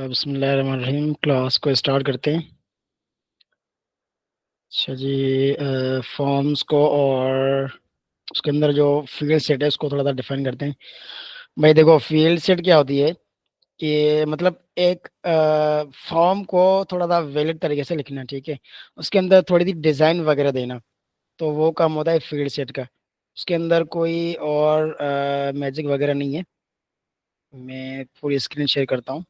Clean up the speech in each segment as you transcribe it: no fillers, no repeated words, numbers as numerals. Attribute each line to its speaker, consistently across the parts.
Speaker 1: बिस्मिल्लाहिर्रहमानिर्रहीम। क्लास को स्टार्ट करते हैं। अच्छा जी, फॉर्म्स को और उसके अंदर जो फील्ड सेट है उसको थोड़ा सा डिफाइन करते हैं। भाई देखो, फील्ड सेट क्या होती है कि मतलब एक फॉर्म को थोड़ा सा वैलिड तरीके से लिखना, ठीक है। उसके अंदर थोड़ी सी डिज़ाइन वगैरह देना, तो वो काम होता है फील्ड सेट का। उसके अंदर कोई और मैजिक वगैरह नहीं है। मैं पूरी स्क्रीन शेयर करता हूँ।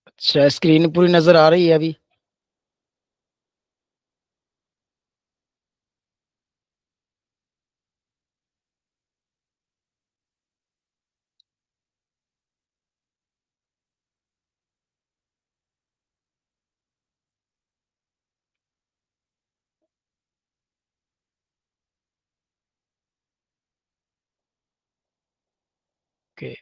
Speaker 1: अच्छा, स्क्रीन पूरी नज़र आ रही है अभी? ओके।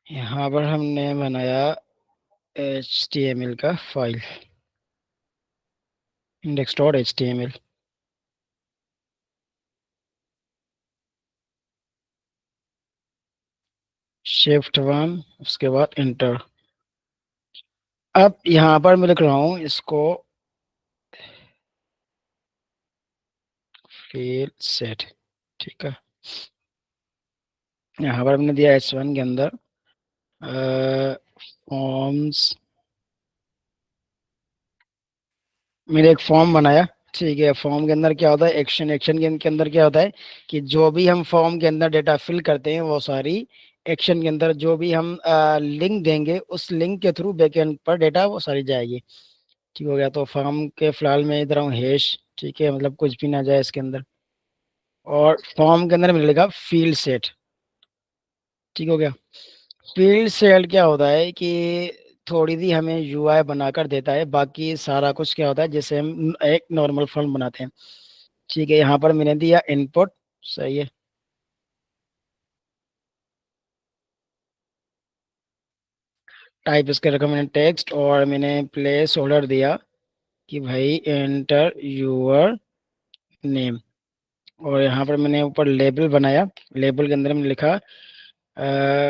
Speaker 1: यहाँ पर हमने बनाया HTML का file, index dot H T M L. Shift 1, उसके बाद इंटर। अब यहाँ पर मैं लिख रहा हूँ इसको फील्ड सेट, ठीक है। यहाँ पर हमने दिया H1 के अंदर फॉर्म्स। मैंने एक फॉर्म बनाया, ठीक है। फॉर्म के अंदर क्या होता है, एक्शन। एक्शन के अंदर क्या होता है कि जो भी हम फॉर्म के अंदर डेटा फिल करते हैं वो सारी एक्शन के अंदर जो भी हम लिंक देंगे उस लिंक के थ्रू बैकएंड पर डेटा वो सारी जाएगी। ठीक हो गया। तो फॉर्म के फिलहाल मैं इधर हूँ हैश, ठीक है, मतलब कुछ भी ना जाए इसके अंदर। और फॉर्म के अंदर मिलेगा फील्ड सेट, ठीक हो गया। फील्ड सेट क्या होता है कि थोड़ी सी हमें यूआई बनाकर देता है, बाकी सारा कुछ क्या होता है जैसे हम एक नॉर्मल फॉर्म बनाते हैं, ठीक है। यहाँ पर मैंने दिया इनपुट, सही है। टाइप इसके रखा मैंने टेक्स्ट, और मैंने प्लेस होल्डर दिया कि भाई एंटर यूर नेम। और यहाँ पर मैंने ऊपर लेबल बनाया। लेबल के अंदर मैंने लिखा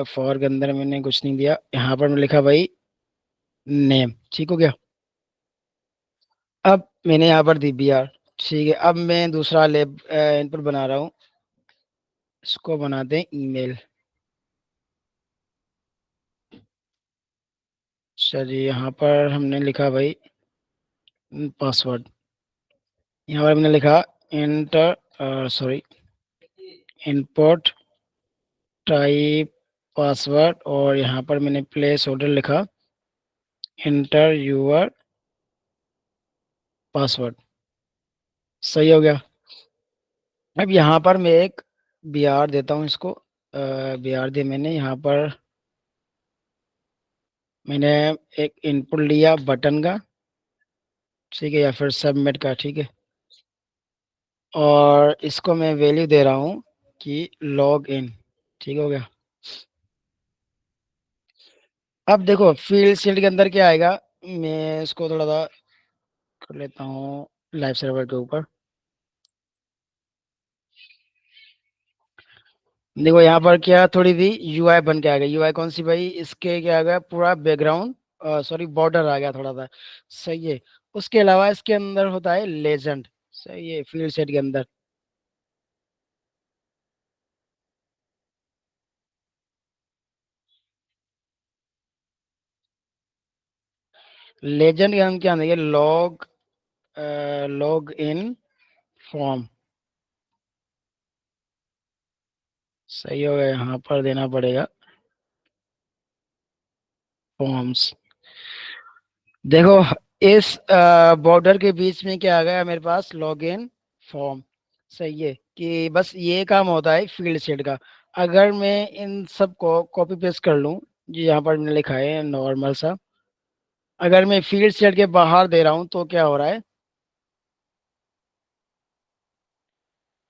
Speaker 1: फॉर के अंदर मैंने कुछ नहीं दिया। यहाँ पर मैंने लिखा भाई नेम, ठीक हो गया। अब मैंने यहाँ पर दी बी आर, ठीक है। अब मैं दूसरा लेब इनपुट बना रहा हूँ, इसको बनाते हैं ईमेल। चलिए, यहाँ पर हमने लिखा भाई पासवर्ड। यहाँ पर मैंने लिखा inter sorry input type password, और यहाँ पर मैंने प्लेस होल्डर लिखा इंटर यूर पासवर्ड, सही हो गया। अब यहाँ पर मैं एक बी आर देता हूँ इसको। बी आर दिया मैंने। यहाँ पर मैंने एक इनपुट लिया बटन का, ठीक है, या फिर सबमिट का, ठीक है। और इसको मैं वैल्यू दे रहा हूँ कि लॉग इन, ठीक हो गया। अब देखो फील्ड शील्ड के अंदर क्या आएगा, मैं इसको थोड़ा सा कर लेता हूँ लाइव सर्वर के ऊपर। देखो यहाँ पर क्या थोड़ी सी यूआई बन के आ गई। यूआई कौन सी भाई, इसके क्या आ गया पूरा बैकग्राउंड, सॉरी बॉर्डर आ गया थोड़ा सा, सही है। उसके अलावा इसके अंदर होता है लेजेंड, सही है, फील्ड सेट के अंदर। लेजेंड का हम क्या देंगे, लॉग इन फॉर्म, सही हो गया। यहाँ पर देना पड़ेगा फॉर्म्स। देखो इस बॉर्डर के बीच में क्या आ गया मेरे पास, लॉग इन फॉर्म, सही है। कि बस ये काम होता है फील्ड सेट का। अगर मैं इन सब को कॉपी पेस्ट कर लूँ, जी यहाँ पर मैंने लिखा है नॉर्मल सा, अगर मैं फील्ड सेट के बाहर दे रहा हूँ तो क्या हो रहा है,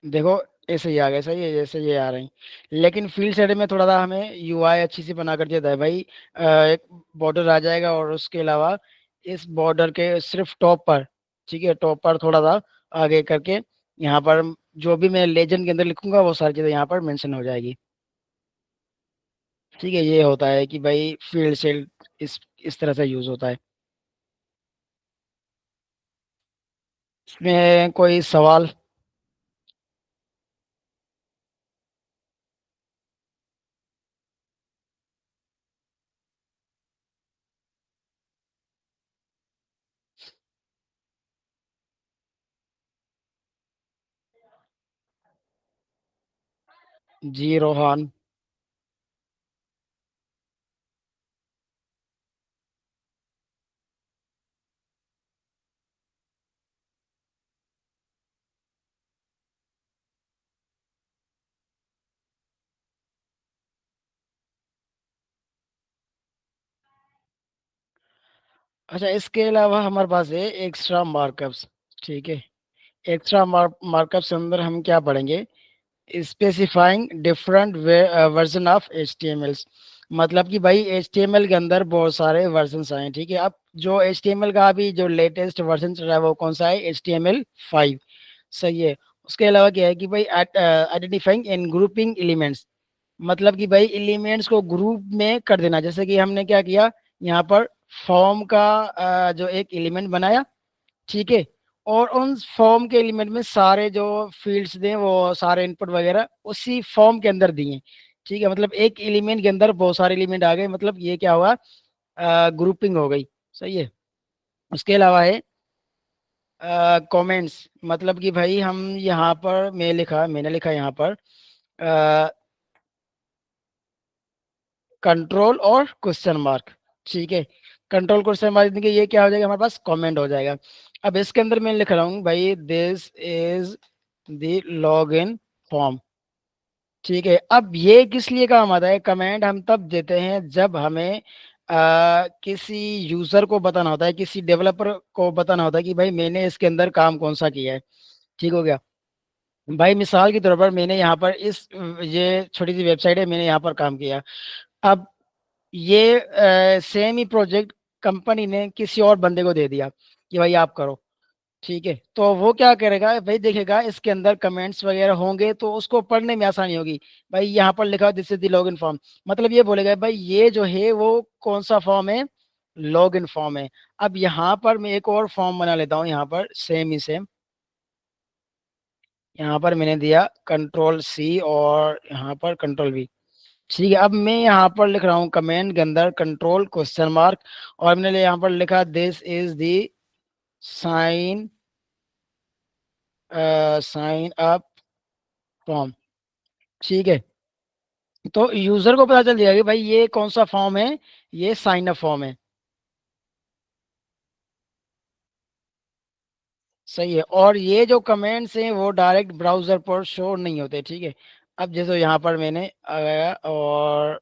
Speaker 1: देखो ऐसे ही आ गए, सही है, जैसे ये आ रहे हैं। लेकिन फील्ड सेट में थोड़ा सा हमें यूआई अच्छी सी बना कर देता है भाई। एक बॉर्डर आ जाएगा और उसके अलावा इस बॉर्डर के सिर्फ टॉप पर, ठीक है, टॉप पर थोड़ा सा आगे करके यहाँ पर जो भी मैं लेजेंड के अंदर लिखूंगा वो सारी चीजें यहाँ पर मेंशन हो जाएगी। ठीक है, ये होता है कि भाई फील्ड सेल इस तरह से यूज होता है। इसमें कोई सवाल? जी रोहान। अच्छा, इसके अलावा हमारे पास है एक्स्ट्रा मार्कअप्स। ठीक है, एक्स्ट्रा मार्कअप्स के अंदर हम क्या पढ़ेंगे? Specifying different version of H T M Ls. मतलब कि भाई एच टी एम एल के अंदर बहुत सारे वर्जन आए हैं। ठीक है, अब जो एच टी एम एल का अभी जो लेटेस्ट वर्जन चल रहा है वो कौन सा है? H T M L 5। सही है। उसके अलावा क्या है कि भाई आइडेंटिफाइंग एंड ग्रुपिंग एलिमेंट्स। मतलब कि भाई एलिमेंट्स को ग्रुप में कर देना। जैसे कि हमने क्या किया यहाँ पर, फॉर्म का जो एक एलिमेंट बनाया, ठीक है, और उन फॉर्म के एलिमेंट में सारे जो फील्ड्स दें वो सारे इनपुट वगैरह उसी फॉर्म के अंदर दिए। ठीक है, मतलब एक एलिमेंट के अंदर बहुत सारे एलिमेंट आ गए, मतलब ये क्या हुआ? ग्रुपिंग हो गई। सही है। उसके अलावा है कमेंट्स। मतलब कि भाई हम यहाँ पर मैंने लिखा यहाँ पर कंट्रोल और क्वेश्चन मार्क। ठीक है, कंट्रोल क्वेश्चन मार्क देंगे, ये क्या हो जाएगा हमारे पास? कमेंट हो जाएगा। अब इसके अंदर मैं लिख रहा हूँ भाई this is the log in form. ठीक है, अब ये किस लिए काम आता है? कमेंट हम तब देते हैं जब हमें किसी यूजर को बताना होता है, किसी डेवलपर को बताना होता है कि भाई मैंने इसके अंदर काम कौन सा किया है। ठीक हो गया। भाई मिसाल के तौर पर मैंने यहाँ पर ये छोटी सी वेबसाइट है, मैंने यहाँ पर काम किया। अब ये सेम ही प्रोजेक्ट कंपनी ने किसी और बंदे को दे दिया कि भाई आप करो। ठीक है, तो वो क्या करेगा भाई? देखेगा इसके अंदर कमेंट्स वगैरह होंगे तो उसको पढ़ने में आसानी होगी। भाई यहाँ पर लिखा this is the login form, मतलब ये बोलेगा भाई ये जो है वो कौन सा फॉर्म है? लॉगिन फॉर्म है। अब यहाँ पर मैं एक और फॉर्म बना लेता हूँ, यहाँ पर सेम ही सेम। यहाँ पर मैंने दिया कंट्रोल सी और यहाँ पर कंट्रोल वी। ठीक है, अब मैं यहाँ पर लिख रहा हूँ कमेंट के अंदर कंट्रोल क्वेश्चन मार्क, और मैंने यहाँ पर लिखा this is the sign sign up form. ठीक है, तो यूजर को पता चल जाएगा कि भाई ये कौन सा फॉर्म है, ये साइन अप फॉर्म है। सही है, और ये जो कमेंट्स हैं वो डायरेक्ट ब्राउजर पर शो नहीं होते। ठीक है, अब जैसे यहाँ पर मैंने आ गया और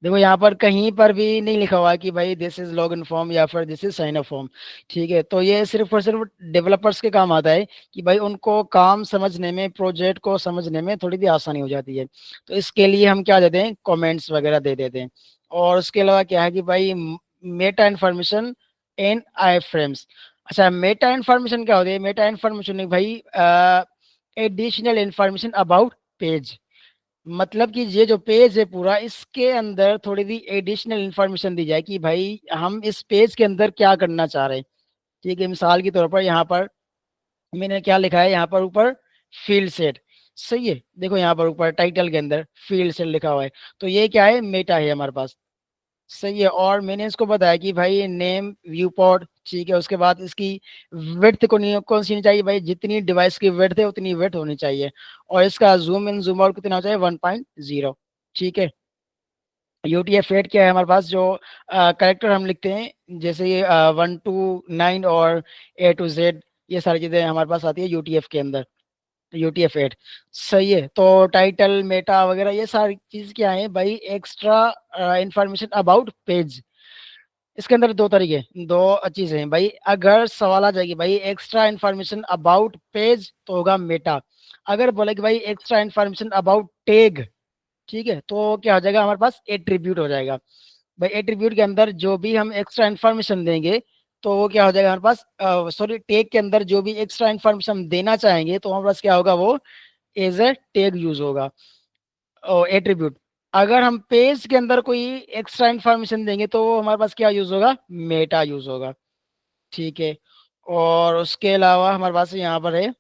Speaker 1: देखो यहाँ पर कहीं पर भी नहीं लिखा हुआ है कि भाई दिस इज लॉगिन फॉर्म या फिर this is sine up form. ठीक है, तो ये सिर्फ और सिर्फ डेवलपर्स के काम आता है कि भाई उनको काम समझने में, प्रोजेक्ट को समझने में थोड़ी सी आसानी हो जाती है। तो इसके लिए हम क्या देते हैं? कमेंट्स वगैरह दे देते हैं। और उसके अलावा क्या है कि भाई Meta information in I frames. अच्छा, मेटा इन्फॉर्मेशन क्या होती है? मेटा इन्फॉर्मेशन भाई एडिशनल इन्फॉर्मेशन अबाउट पेज। मतलब कि ये जो पेज है पूरा, इसके अंदर थोड़ी सी एडिशनल इंफॉर्मेशन दी जाए कि भाई हम इस पेज के अंदर क्या करना चाह रहे हैं। ठीक है, मिसाल के तौर पर यहाँ पर मैंने क्या लिखा है, यहाँ पर ऊपर फील्ड सेट। सही है, देखो यहाँ पर ऊपर टाइटल के अंदर फील्ड सेट लिखा हुआ है, तो ये क्या है? मेटा है हमारे पास। सही है, और मैंने इसको बताया कि भाई नेम व्यू पॉड। ठीक है, उसके बाद इसकी विड्थ को नहीं, कौन सी नहीं चाहिए भाई? जितनी डिवाइस की विड्थ है उतनी विड्थ होनी चाहिए। और इसका जूम इन जूम आउट कितना हो चाहिए? 1.0। ठीक है, यूटीएफ 8 क्या है हमारे पास? जो करेक्टर हम लिखते हैं, जैसे ये 1 to 9 और A to Z, ये सारी चीजें हमारे पास आती है यूटीएफ के अंदर, यूटीएफ 8। सही है, तो टाइटल मेटा वगैरह ये सारी चीज क्या है भाई? Extra information about page. इसके अंदर दो तरीके, दो चीजें हैं भाई। अगर सवाल आ जाएगी भाई एक्स्ट्रा इंफॉर्मेशन अबाउट पेज तो होगा मेटा। अगर बोले कि भाई एक्स्ट्रा इन्फॉर्मेशन अबाउट टैग, ठीक है, तो क्या हो जाएगा हमारे पास एट्रीब्यूट हो जाएगा। भाई एट्रीब्यूट के अंदर जो भी हम एक्स्ट्रा इन्फॉर्मेशन देंगे तो वो क्या हो जाएगा हमारे पास, सॉरी टैग के अंदर जो भी एक्स्ट्रा इन्फॉर्मेशन हम देना चाहेंगे तो हमारे पास क्या होगा, वो एज ए टैग यूज होगा, एट्रीब्यूट। अगर हम पेज के अंदर कोई एक्स्ट्रा इन्फॉर्मेशन देंगे तो वो हमारे पास क्या यूज होगा, मेटा यूज होगा। ठीक है। और उसके अलावा हमारे पास यहाँ पर है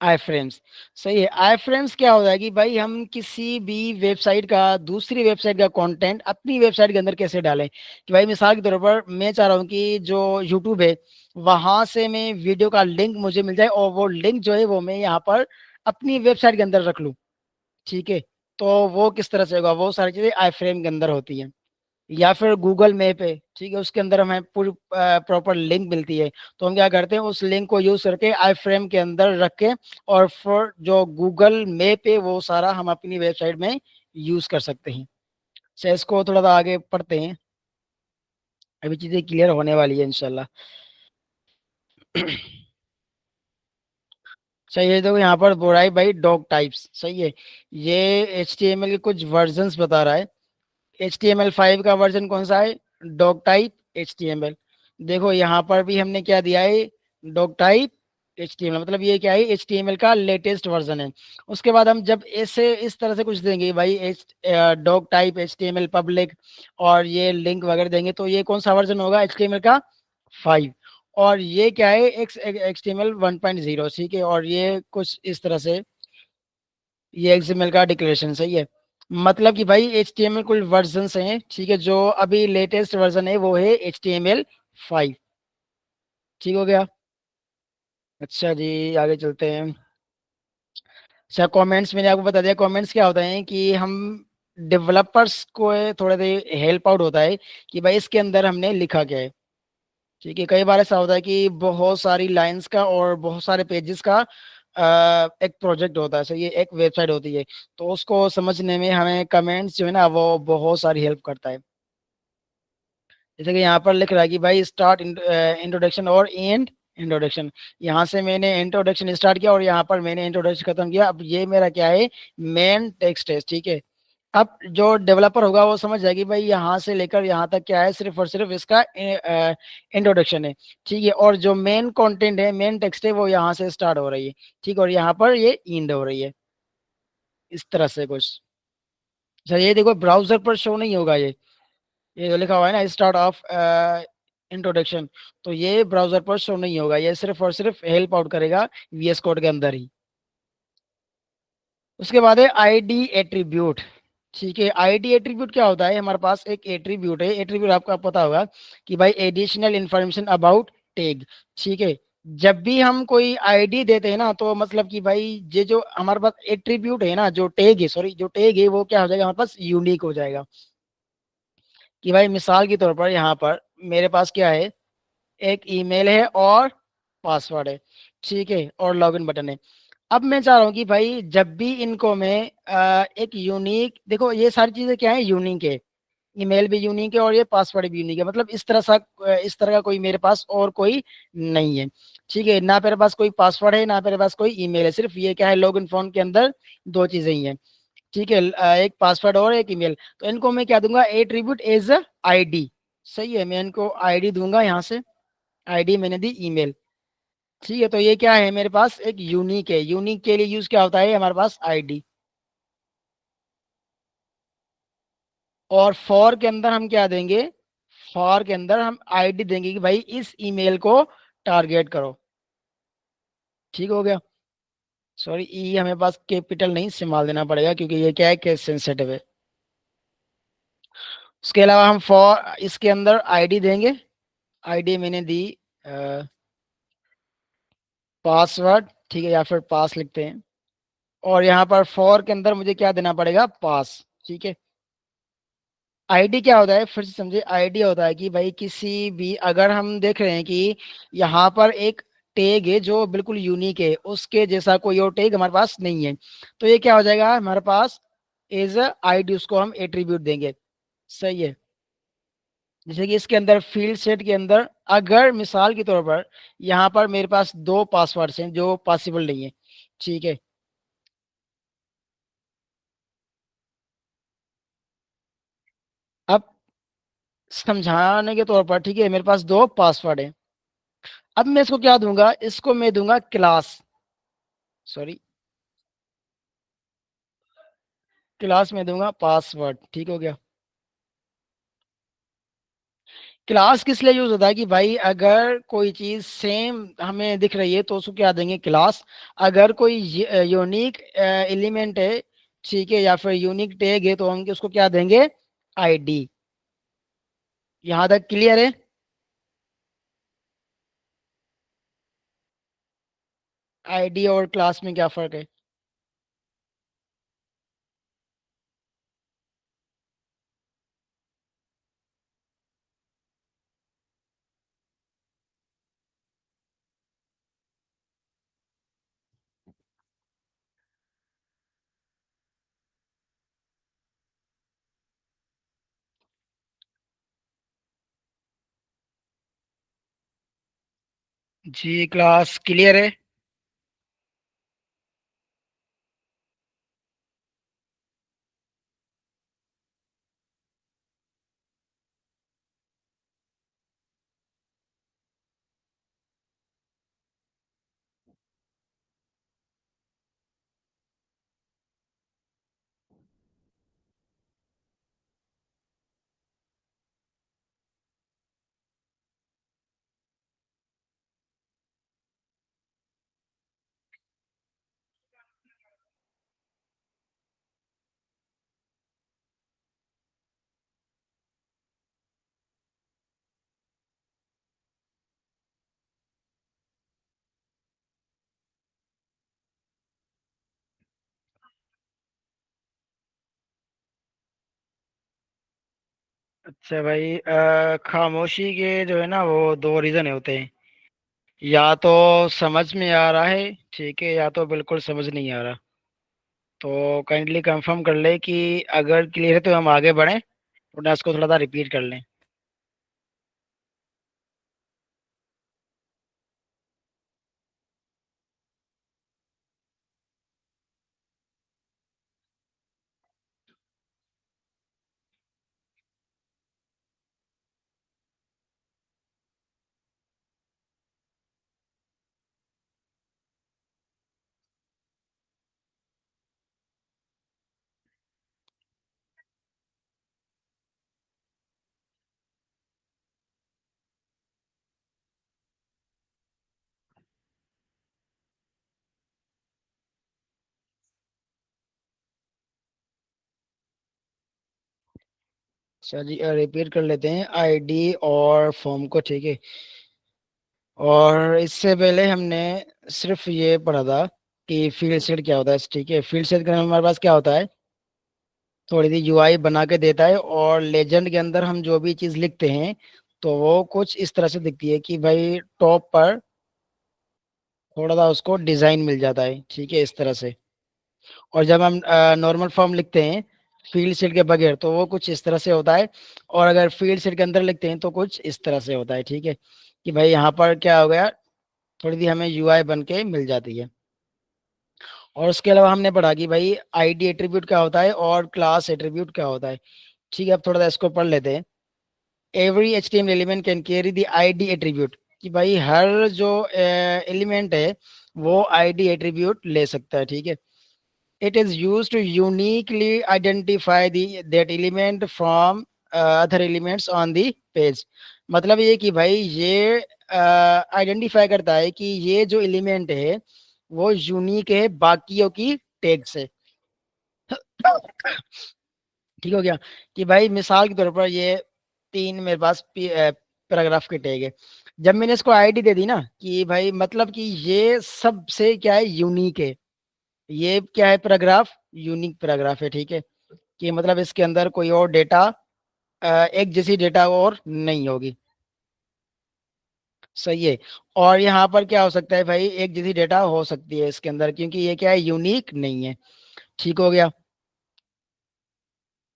Speaker 1: आई फ्रेम्स। सही है। आई फ्रेम्स क्या होता है कि भाई हम किसी भी वेबसाइट का, दूसरी वेबसाइट का कंटेंट अपनी वेबसाइट के अंदर कैसे डालें, कि भाई मिसाल के तौर पर मैं चाह रहा हूँ कि जो यूट्यूब है वहां से मैं वीडियो का लिंक मुझे मिल जाए और वो लिंक जो है वो मैं यहाँ पर अपनी वेबसाइट के अंदर रख लूँ। ठीक है। तो वो किस तरह से होगा, वो सारी चीजें आई फ्रेम के अंदर होती हैं। या फिर गूगल मैप है, ठीक है, उसके अंदर हमें पूरी प्रॉपर लिंक मिलती है, तो हम क्या करते हैं उस लिंक को यूज करके आई फ्रेम के अंदर रख के और फिर जो गूगल मैप है वो सारा हम अपनी वेबसाइट में यूज कर सकते हैं। से इसको थोड़ा सा आगे पढ़ते हैं, अभी चीजें क्लियर होने वाली है इंशाल्लाह। सही है। देखो यहाँ पर बोल रहा है भाई डॉग टाइप्स, सही है। ये HTML के कुछ वर्जन्स बता रहा है। HTML5 का वर्जन कौन सा है, डॉग टाइप HTML। देखो यहाँ पर भी हमने क्या दिया है, डॉग टाइप HTML, मतलब ये क्या है, HTML का लेटेस्ट वर्जन है। उसके बाद हम जब ऐसे इस तरह से कुछ देंगे भाई, डॉग टाइप HTML पब्लिक और ये लिंक वगैरह देंगे तो ये कौन सा वर्जन होगा, HTML का 5। और ये क्या है, HTML 1.0, ठीक है। और ये कुछ इस तरह से ये XML का डिक्लेरेशन, सही है। मतलब कि भाई HTML कुल वर्जन हैं, ठीक है, जो अभी लेटेस्ट वर्जन है वो है HTML5। ठीक हो गया। अच्छा जी, आगे चलते हैं। अच्छा, कमेंट्स मैंने आपको बता दिया, कमेंट्स क्या होता है कि हम डेवलपर्स को थोड़ा हेल्प आउट होता है कि भाई इसके अंदर हमने लिखा क्या है। ठीक है। कई बार ऐसा होता है कि बहुत सारी लाइंस का और बहुत सारे पेजेस का एक प्रोजेक्ट होता है, सही है, एक वेबसाइट होती है, तो उसको समझने में हमें कमेंट्स जो है ना वो बहुत सारी हेल्प करता है। जैसे कि यहाँ पर लिख रहा है कि भाई स्टार्ट इंट्रोडक्शन और एंड इंट्रोडक्शन। यहाँ से मैंने इंट्रोडक्शन स्टार्ट किया और यहाँ पर मैंने इंट्रोडक्शन खत्म किया। अब ये मेरा क्या है, मेन टेक्स्ट है, ठीक है। अब जो डेवलपर होगा वो समझ जाएगी भाई यहाँ से लेकर यहाँ तक क्या है, सिर्फ और सिर्फ इसका इंट्रोडक्शन है, ठीक है। और जो मेन कंटेंट है, मेन टेक्स्ट है, वो यहाँ से स्टार्ट हो रही है, ठीक है, और यहाँ पर ये एंड हो रही है, इस तरह से कुछ। अच्छा, ये देखो ब्राउजर पर शो नहीं होगा ये जो लिखा हुआ है ना स्टार्ट ऑफ इंट्रोडक्शन, तो ये ब्राउजर पर शो नहीं होगा, ये सिर्फ और सिर्फ हेल्प आउट करेगा VS कोड के अंदर ही। उसके बाद है आईडी एट्रीब्यूट। ठीक है। आईडी एट्रीब्यूट क्या होता है, हमारे पास एक एट्रीब्यूट है, एट्रीब्यूट आपको पता होगा कि भाई एडिशनल इंफॉर्मेशन अबाउट टैग। ठीक है। जब भी हम कोई आईडी देते हैं ना तो मतलब कि भाई ये जो हमारे पास एट्रीब्यूट है ना, जो टैग है, सॉरी जो टैग है वो क्या हो जाएगा हमारे पास, यूनिक हो जाएगा। कि भाई मिसाल के तौर पर यहाँ पर मेरे पास क्या है, एक ईमेल है और पासवर्ड है, ठीक है, और लॉगिन बटन है। अब मैं चाह रहा हूँ कि भाई जब भी इनको मैं एक यूनिक, देखो ये सारी चीजें क्या है, यूनिक है, ईमेल भी यूनिक है और ये पासवर्ड भी यूनिक है, मतलब इस तरह का कोई मेरे पास और कोई नहीं है। ठीक है। ना मेरे पास कोई पासवर्ड है ना मेरे पास कोई ईमेल है, सिर्फ ये क्या है, लॉगिन फॉर्म के अंदर दो चीजें ही हैं। ठीक है। एक पासवर्ड और एक ईमेल, तो इनको मैं क्या दूंगा, एट्रीब्यूट एज आईडी। सही है, मैं इनको आईडी दूंगा यहाँ से, आईडी मैंने दी ईमेल। ठीक है। तो ये क्या है, मेरे पास एक यूनिक है, यूनिक के लिए यूज क्या होता है हमारे पास, आईडी। और फॉर के अंदर हम क्या देंगे, फॉर के अंदर हम आईडी देंगे कि भाई इस ईमेल को टारगेट करो। ठीक हो गया। सॉरी, ई हमें पास कैपिटल नहीं स्मॉल देना पड़ेगा क्योंकि ये क्या है, केस सेंसिटिव है। उसके अलावा हम फॉर इसके अंदर आईडी देंगे, आईडी मैंने दी पासवर्ड, ठीक है, या फिर पास लिखते हैं। और यहाँ पर फॉर के अंदर मुझे क्या देना पड़ेगा, पास। ठीक है। आईडी क्या होता है, फिर से समझे, आईडी होता है कि भाई किसी भी, अगर हम देख रहे हैं कि यहाँ पर एक टैग है जो बिल्कुल यूनिक है, उसके जैसा कोई और टैग हमारे पास नहीं है, तो ये क्या हो जाएगा हमारे पास, एज आईडी उसको हम एट्रीब्यूट देंगे। सही है। जैसे कि इसके अंदर फील्ड सेट के अंदर अगर मिसाल के तौर पर यहाँ पर मेरे पास दो पासवर्ड्स हैं जो पॉसिबल नहीं है, ठीक है। अब समझाने के तौर पर, ठीक है, मेरे पास दो पासवर्ड है। अब मैं इसको क्या दूंगा, इसको मैं दूंगा क्लास, सॉरी, क्लास में दूंगा पासवर्ड, ठीक हो गया। क्लास किस लिए यूज होता है कि भाई अगर कोई चीज सेम हमें दिख रही है तो उसको क्या देंगे, क्लास। अगर कोई यूनिक एलिमेंट है, ठीक है, या फिर यूनिक टैग है, तो हम उसको क्या देंगे, आईडी। यहां तक क्लियर है। आईडी और क्लास में क्या फर्क है। जी क्लास क्लियर है। अच्छा भाई, खामोशी के जो है ना वो दो रीजन होते हैं। या तो समझ में आ रहा है, ठीक है, या तो बिल्कुल समझ नहीं आ रहा। तो काइंडली कंफर्म कर ले कि अगर क्लियर है तो हम आगे बढ़ें, वरना इसको थोड़ा सा रिपीट कर लें। अच्छा जी, रिपीट कर लेते हैं आईडी और फॉर्म को, ठीक है। और इससे पहले हमने सिर्फ ये पढ़ा था कि फील्ड सेट क्या होता है, ठीक है। फील्ड सेट का हमारे पास क्या होता है, थोड़ी सी यूआई बना के देता है, और लेजेंड के अंदर हम जो भी चीज लिखते हैं तो वो कुछ इस तरह से दिखती है कि भाई टॉप पर थोड़ा सा उसको डिजाइन मिल जाता है, ठीक है, इस तरह से। और जब हम नॉर्मल फॉर्म लिखते हैं फील्ड सेट के बगैर तो वो कुछ इस तरह से होता है। और अगर फील्ड सेट के अंदर लिखते हैं तो कुछ इस तरह से होता है, ठीक है। कि भाई यहाँ पर क्या हो गया, थोड़ी सी हमें यूआई बन के मिल जाती है। और उसके अलावा हमने पढ़ा कि भाई आईडी एट्रीब्यूट क्या होता है और क्लास एट्रीब्यूट क्या होता है, ठीक है। अब थोड़ा सा इसको पढ़ लेते हैं। Every HTML element can carry the ID attribute, कि भाई हर जो एलिमेंट है वो आईडी एट्रीब्यूट ले सकता है, ठीक है। It is used to uniquely identify that element from other elements on the page। मतलब ये कि भाई ये आइडेंटिफाई करता है कि ये जो एलिमेंट है वो यूनिक है बाकियों की टैग से। ठीक हो गया। कि भाई मिसाल के तौर पर ये तीन मेरे पास पैराग्राफ के टैग है। जब मैंने इसको आईडी दे दी ना कि भाई मतलब कि ये सबसे क्या है, यूनिक है। ये क्या है, पैराग्राफ यूनिक पैराग्राफ है, ठीक है। कि मतलब इसके अंदर कोई और डेटा, एक जैसी डेटा और नहीं होगी, सही है। और यहाँ पर क्या हो सकता है भाई, एक जैसी डेटा हो सकती है इसके अंदर, क्योंकि ये क्या है, यूनिक नहीं है, ठीक हो गया।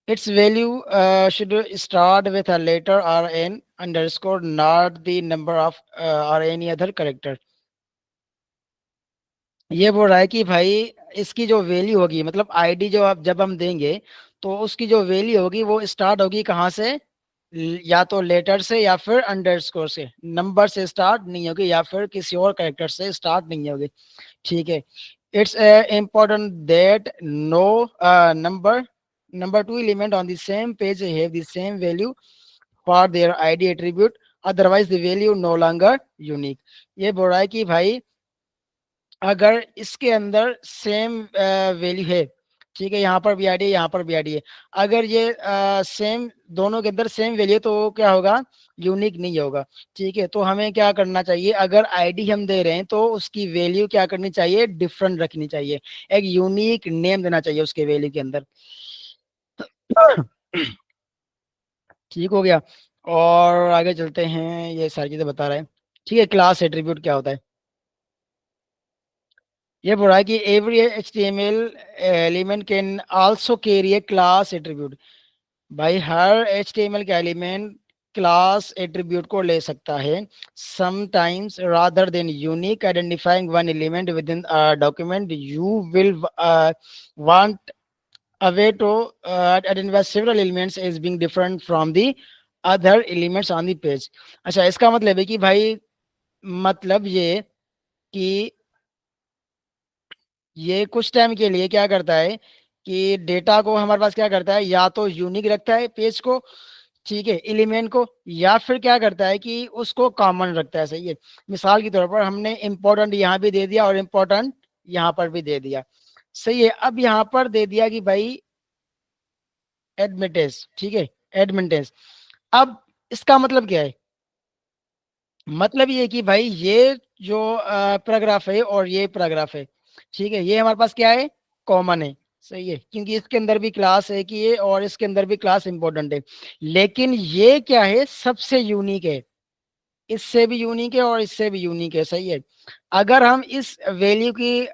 Speaker 1: It's value should start with a letter or an underscore, not the number of or any other character. ये बोल रहा है कि भाई इसकी जो वैल्यू होगी, मतलब आईडी जो आप जब हम देंगे तो उसकी जो वैल्यू होगी वो स्टार्ट होगी कहाँ से, या तो लेटर से या फिर अंडरस्कोर से, नंबर से स्टार्ट नहीं होगी या फिर किसी और कैरेक्टर से स्टार्ट नहीं होगी। ठीक है। It's important that no number two element on the same page have the same value for their id attribute, otherwise the value no longer unique। ये बोल रहा है कि भाई अगर इसके अंदर सेम वैल्यू है, ठीक है, यहाँ पर भी आईडी है यहाँ पर भी आईडी है, अगर ये सेम दोनों के अंदर सेम वैल्यू तो वो क्या होगा, यूनिक नहीं होगा। ठीक है, तो हमें क्या करना चाहिए, अगर आईडी हम दे रहे हैं तो उसकी वैल्यू क्या करनी चाहिए, डिफरेंट रखनी चाहिए, एक यूनिक नेम देना चाहिए उसके वैल्यू के अंदर। ठीक हो गया। और आगे चलते हैं, ये सारी चीजें बता रहा है। ठीक है, क्लास एट्रीब्यूट क्या होता है। ये बोल रहा है कि every HTML element can also carry A class attribute. भाई हर HTML का एलिमेंट क्लास एट्रीब्यूट को ले सकता है, sometimes rather than unique identifying one element with in document you will want a way to identify several elements as being different from the other elements on the page। अच्छा, इसका मतलब है कि भाई, मतलब ये कि ये कुछ टाइम के लिए क्या करता है कि डेटा को हमारे पास क्या करता है, या तो यूनिक रखता है पेज को, ठीक है, एलिमेंट को, या फिर क्या करता है कि उसको कॉमन रखता है। सही है। मिसाल के तौर पर हमने इंपॉर्टेंट यहाँ भी दे दिया और इंपॉर्टेंट यहाँ पर भी दे दिया। सही है। अब यहाँ पर दे दिया कि भाई एडमिटेंस, ठीक है, एडमिटेंस। अब इसका मतलब क्या है, मतलब ये कि भाई ये जो पैराग्राफ है और ये पैराग्राफ है, ठीक है, ये हमारे पास क्या है, कॉमन है। सही है, क्योंकि इसके अंदर भी क्लास है कि ये, और इसके अंदर भी क्लास इंपॉर्टेंट है। लेकिन ये क्या है, सबसे यूनिक है, इससे भी यूनिक है और इससे भी यूनिक है। सही है। अगर हम इस वैल्यू की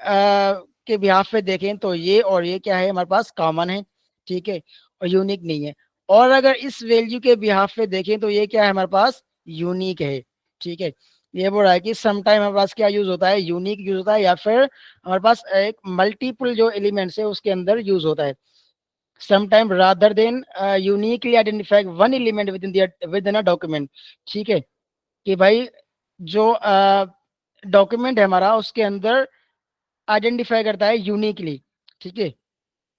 Speaker 1: के बिहाफ पे देखें तो ये और ये क्या है, हमारे पास कॉमन है, ठीक है, और यूनिक नहीं है। और अगर इस वैल्यू के बिहाफ पे देखें तो ये क्या है, हमारे पास यूनिक है। ठीक है। ये बोल रहा है कि सम टाइम हमारे पास क्या यूज होता है, यूनिक यूज होता है, या फिर हमारे पास एक मल्टीपल जो एलिमेंट्स है उसके अंदर यूज होता है। Sometime rather than uniquely identify one element with in a document. ठीक है, कि भाई जो डॉक्यूमेंट है हमारा उसके अंदर आइडेंटिफाई करता है यूनिकली। ठीक है।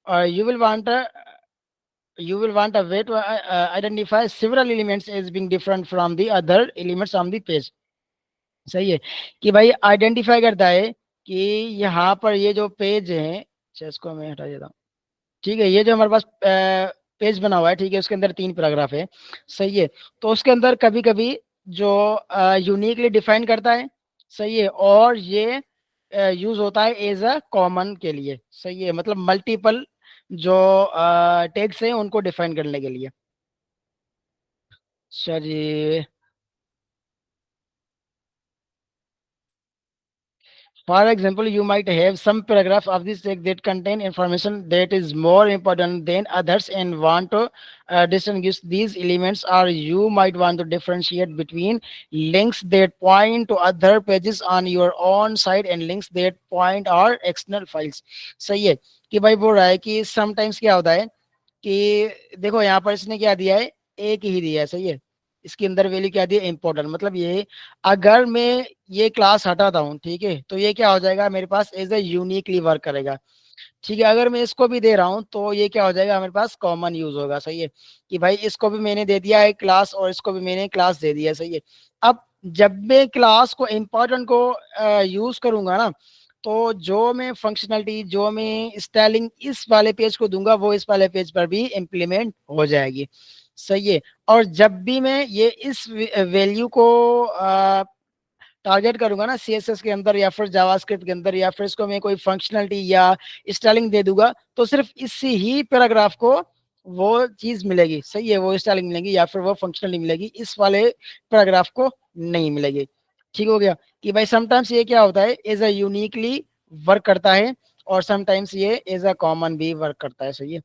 Speaker 1: और you will want a way to identify several elements as being different from the other elements on the page। सही है, कि भाई आइडेंटिफाई करता है कि यहाँ पर ये जो पेज है, अच्छा इसको मैं हटा देता हूँ। ठीक है, ये जो हमारे पास पेज बना हुआ है, ठीक है, उसके अंदर 3 पैराग्राफ है। सही है। तो उसके अंदर कभी कभी जो यूनिकली डिफाइन करता है, सही है, और ये यूज होता है एज अ कॉमन के लिए। सही है, मतलब मल्टीपल जो टैग्स हैं उनको डिफाइन करने के लिए। चलिए, for example, you might have some paragraph of this text that contain information that is more important than others and want to distinguish these elements, or you might want to differentiate between links that point to other pages on your own site and links that point are external files। सही है, कि भाई बोल रहा है कि sometimes क्या होता है कि देखो यहाँ पर इसने क्या दिया है, एक ही दिया है। सही है, इसके अंदर वैल्यू क्या दी है, इंपॉर्टेंट, मतलब ये अगर मैं ये क्लास हटाता हूँ, ठीक है, तो ये क्या हो जाएगा, मेरे पास एज ए यूनिकली वर्क करेगा। ठीक है, अगर मैं इसको भी दे रहा हूँ तो ये क्या हो जाएगा, मेरे पास कॉमन यूज होगा। सही है, कि भाई इसको भी मैंने दे दिया है क्लास और इसको भी मैंने क्लास दे दिया है। सही है। अब जब मैं क्लास को इंपॉर्टेंट को यूज करूंगा ना, तो जो मैं फंक्शनलिटी, जो मैं स्टाइलिंग इस वाले पेज को दूंगा वो इस वाले पेज पर भी इम्प्लीमेंट हो जाएगी। सही है। और जब भी मैं ये इस वैल्यू को टारगेट करूंगा ना CSS के अंदर या फिर जावास्क्रिप्ट के अंदर, या फिर इसको मैं कोई फंक्शनलिटी या स्टाइलिंग दे दूंगा, तो सिर्फ इसी ही पैराग्राफ को वो चीज मिलेगी। सही है, वो स्टाइलिंग मिलेगी या फिर वो फंक्शनलिटी मिलेगी, इस वाले पैराग्राफ को नहीं मिलेगी। ठीक हो गया, कि भाई समटाइम्स ये क्या होता है, एज अ यूनिकली वर्क करता है, और समटाइम्स ये एज अ कॉमन भी वर्क करता है। सही है,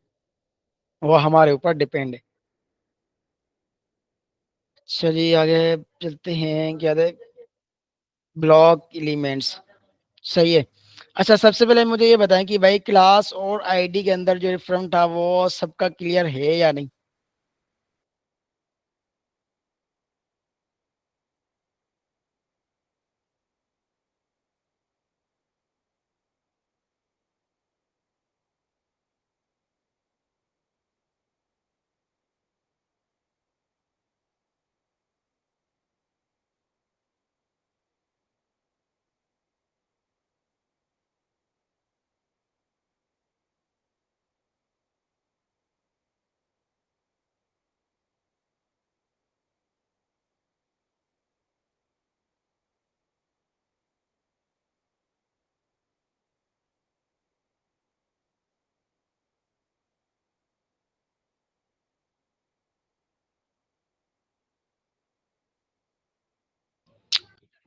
Speaker 1: वो हमारे ऊपर डिपेंड है। चलिए आगे चलते हैं, क्या है, ब्लॉक एलिमेंट्स। सही है। अच्छा, सबसे पहले मुझे ये बताएं कि भाई क्लास और आईडी के अंदर जो रेफरेंस था वो सबका क्लियर है या नहीं।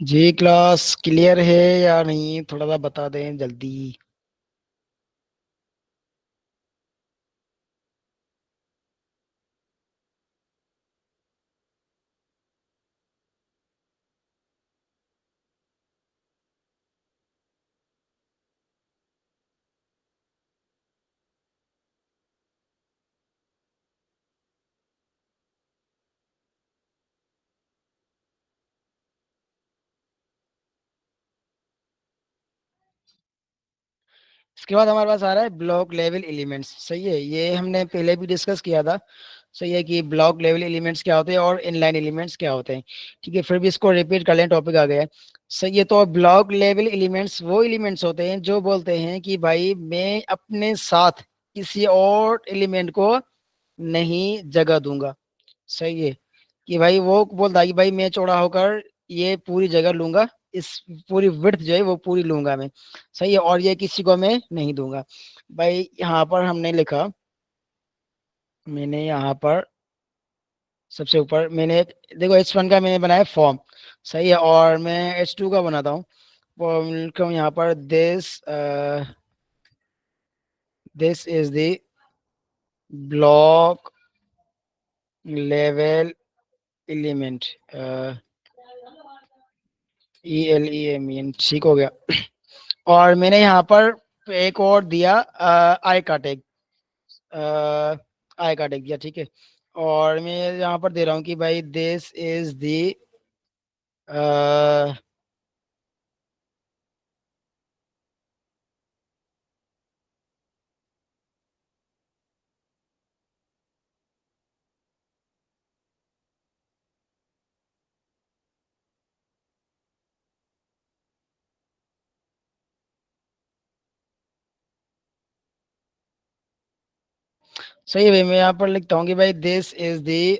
Speaker 1: जी क्लास क्लियर है या नहीं, थोड़ा सा बता दें जल्दी। इसके बाद हमारे पास आ रहा है ब्लॉक लेवल एलिमेंट्स। सही है, ये हमने पहले भी डिस्कस किया था। सही है कि ब्लॉक लेवल एलिमेंट्स क्या होते हैं और इनलाइन एलिमेंट्स क्या होते हैं। ठीक है, फिर भी इसको रिपीट कर लें, टॉपिक आ गया है। सही है, तो ब्लॉक लेवल एलिमेंट्स वो एलिमेंट्स होते हैं जो बोलते हैं कि भाई मैं अपने साथ किसी और एलिमेंट को नहीं जगह दूंगा। सही है, कि भाई वो बोलता है कि भाई मैं चौड़ा होकर ये पूरी जगह लूंगा, इस पूरी विड्थ जो है वो पूरी लूंगा मैं। सही है, और ये किसी को मैं नहीं दूंगा। भाई यहाँ पर हमने लिखा, मैंने यहाँ पर सबसे ऊपर मैंने देखो H1 का मैंने बनाया फॉर्म। सही है, और मैं H2 का बनाता हूँ। वो लिखा हूँ यहाँ पर this is the block level element, ELEMEN, ठीक हो गया। और मैंने यहाँ पर एक और दिया आई का टैग, आई का टैग दिया। ठीक है, और मैं यहाँ पर दे रहा हूँ कि भाई दिस इज दी, सही है भाई, मैं यहाँ पर लिखता हूँ कि भाई this is the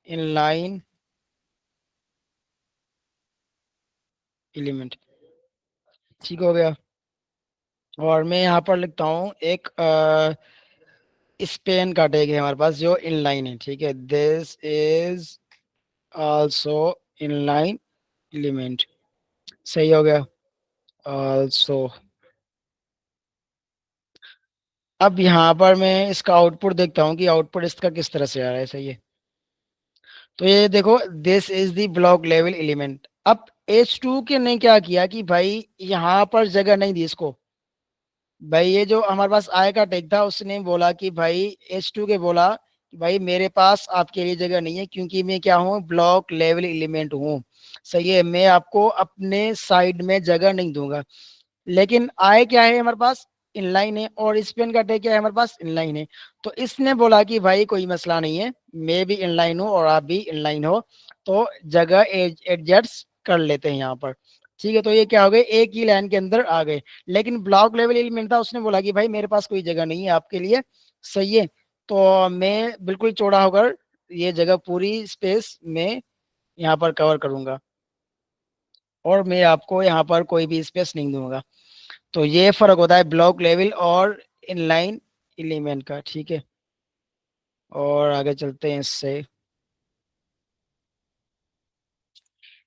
Speaker 1: inline element. ठीक हो गया, और मैं यहाँ पर लिखता हूँ एक स्पेन का टैग है हमारे पास जो इनलाइन है। ठीक है, this is also inline element. सही हो गया, आल्सो। अब यहाँ पर मैं इसका आउटपुट देखता हूँ कि आउटपुट इसका किस तरह से आ रहा है। सही है, तो ये देखो this is the block level element. अब H2 के ने क्या किया कि भाई यहाँ पर जगह नहीं दी इसको। भाई ये जो हमारे पास आय का टेक था उसने बोला कि भाई H2 के बोला कि भाई मेरे पास आपके लिए जगह नहीं है क्योंकि मैं क्या हूँ, ब्लॉक लेवल एलिमेंट हूँ। सही है, मैं आपको अपने साइड में जगह नहीं दूंगा। लेकिन आय क्या है हमारे पास, इनलाइन है, और स्पेन का टे क्या है हमारे पास, इनलाइन है। तो इसने बोला कि भाई कोई मसला नहीं है, मैं भी इनलाइन हूँ और आप भी इनलाइन हो, तो जगह एडजस्ट कर लेते हैं यहाँ पर। ठीक है, तो ये क्या हो गए, एक ही लाइन के अंदर आ गए। लेकिन ब्लॉक लेवल एलिमेंट था, उसने बोला कि भाई मेरे पास कोई जगह नहीं है आपके लिए। सही है, तो मैं बिल्कुल चौड़ा होकर ये जगह पूरी स्पेस में यहाँ पर कवर करूंगा, और मैं आपको यहाँ पर कोई भी स्पेस नहीं दूंगा। तो ये फर्क होता है ब्लॉक लेवल और इनलाइन एलिमेंट का। ठीक है, और आगे चलते हैं इससे।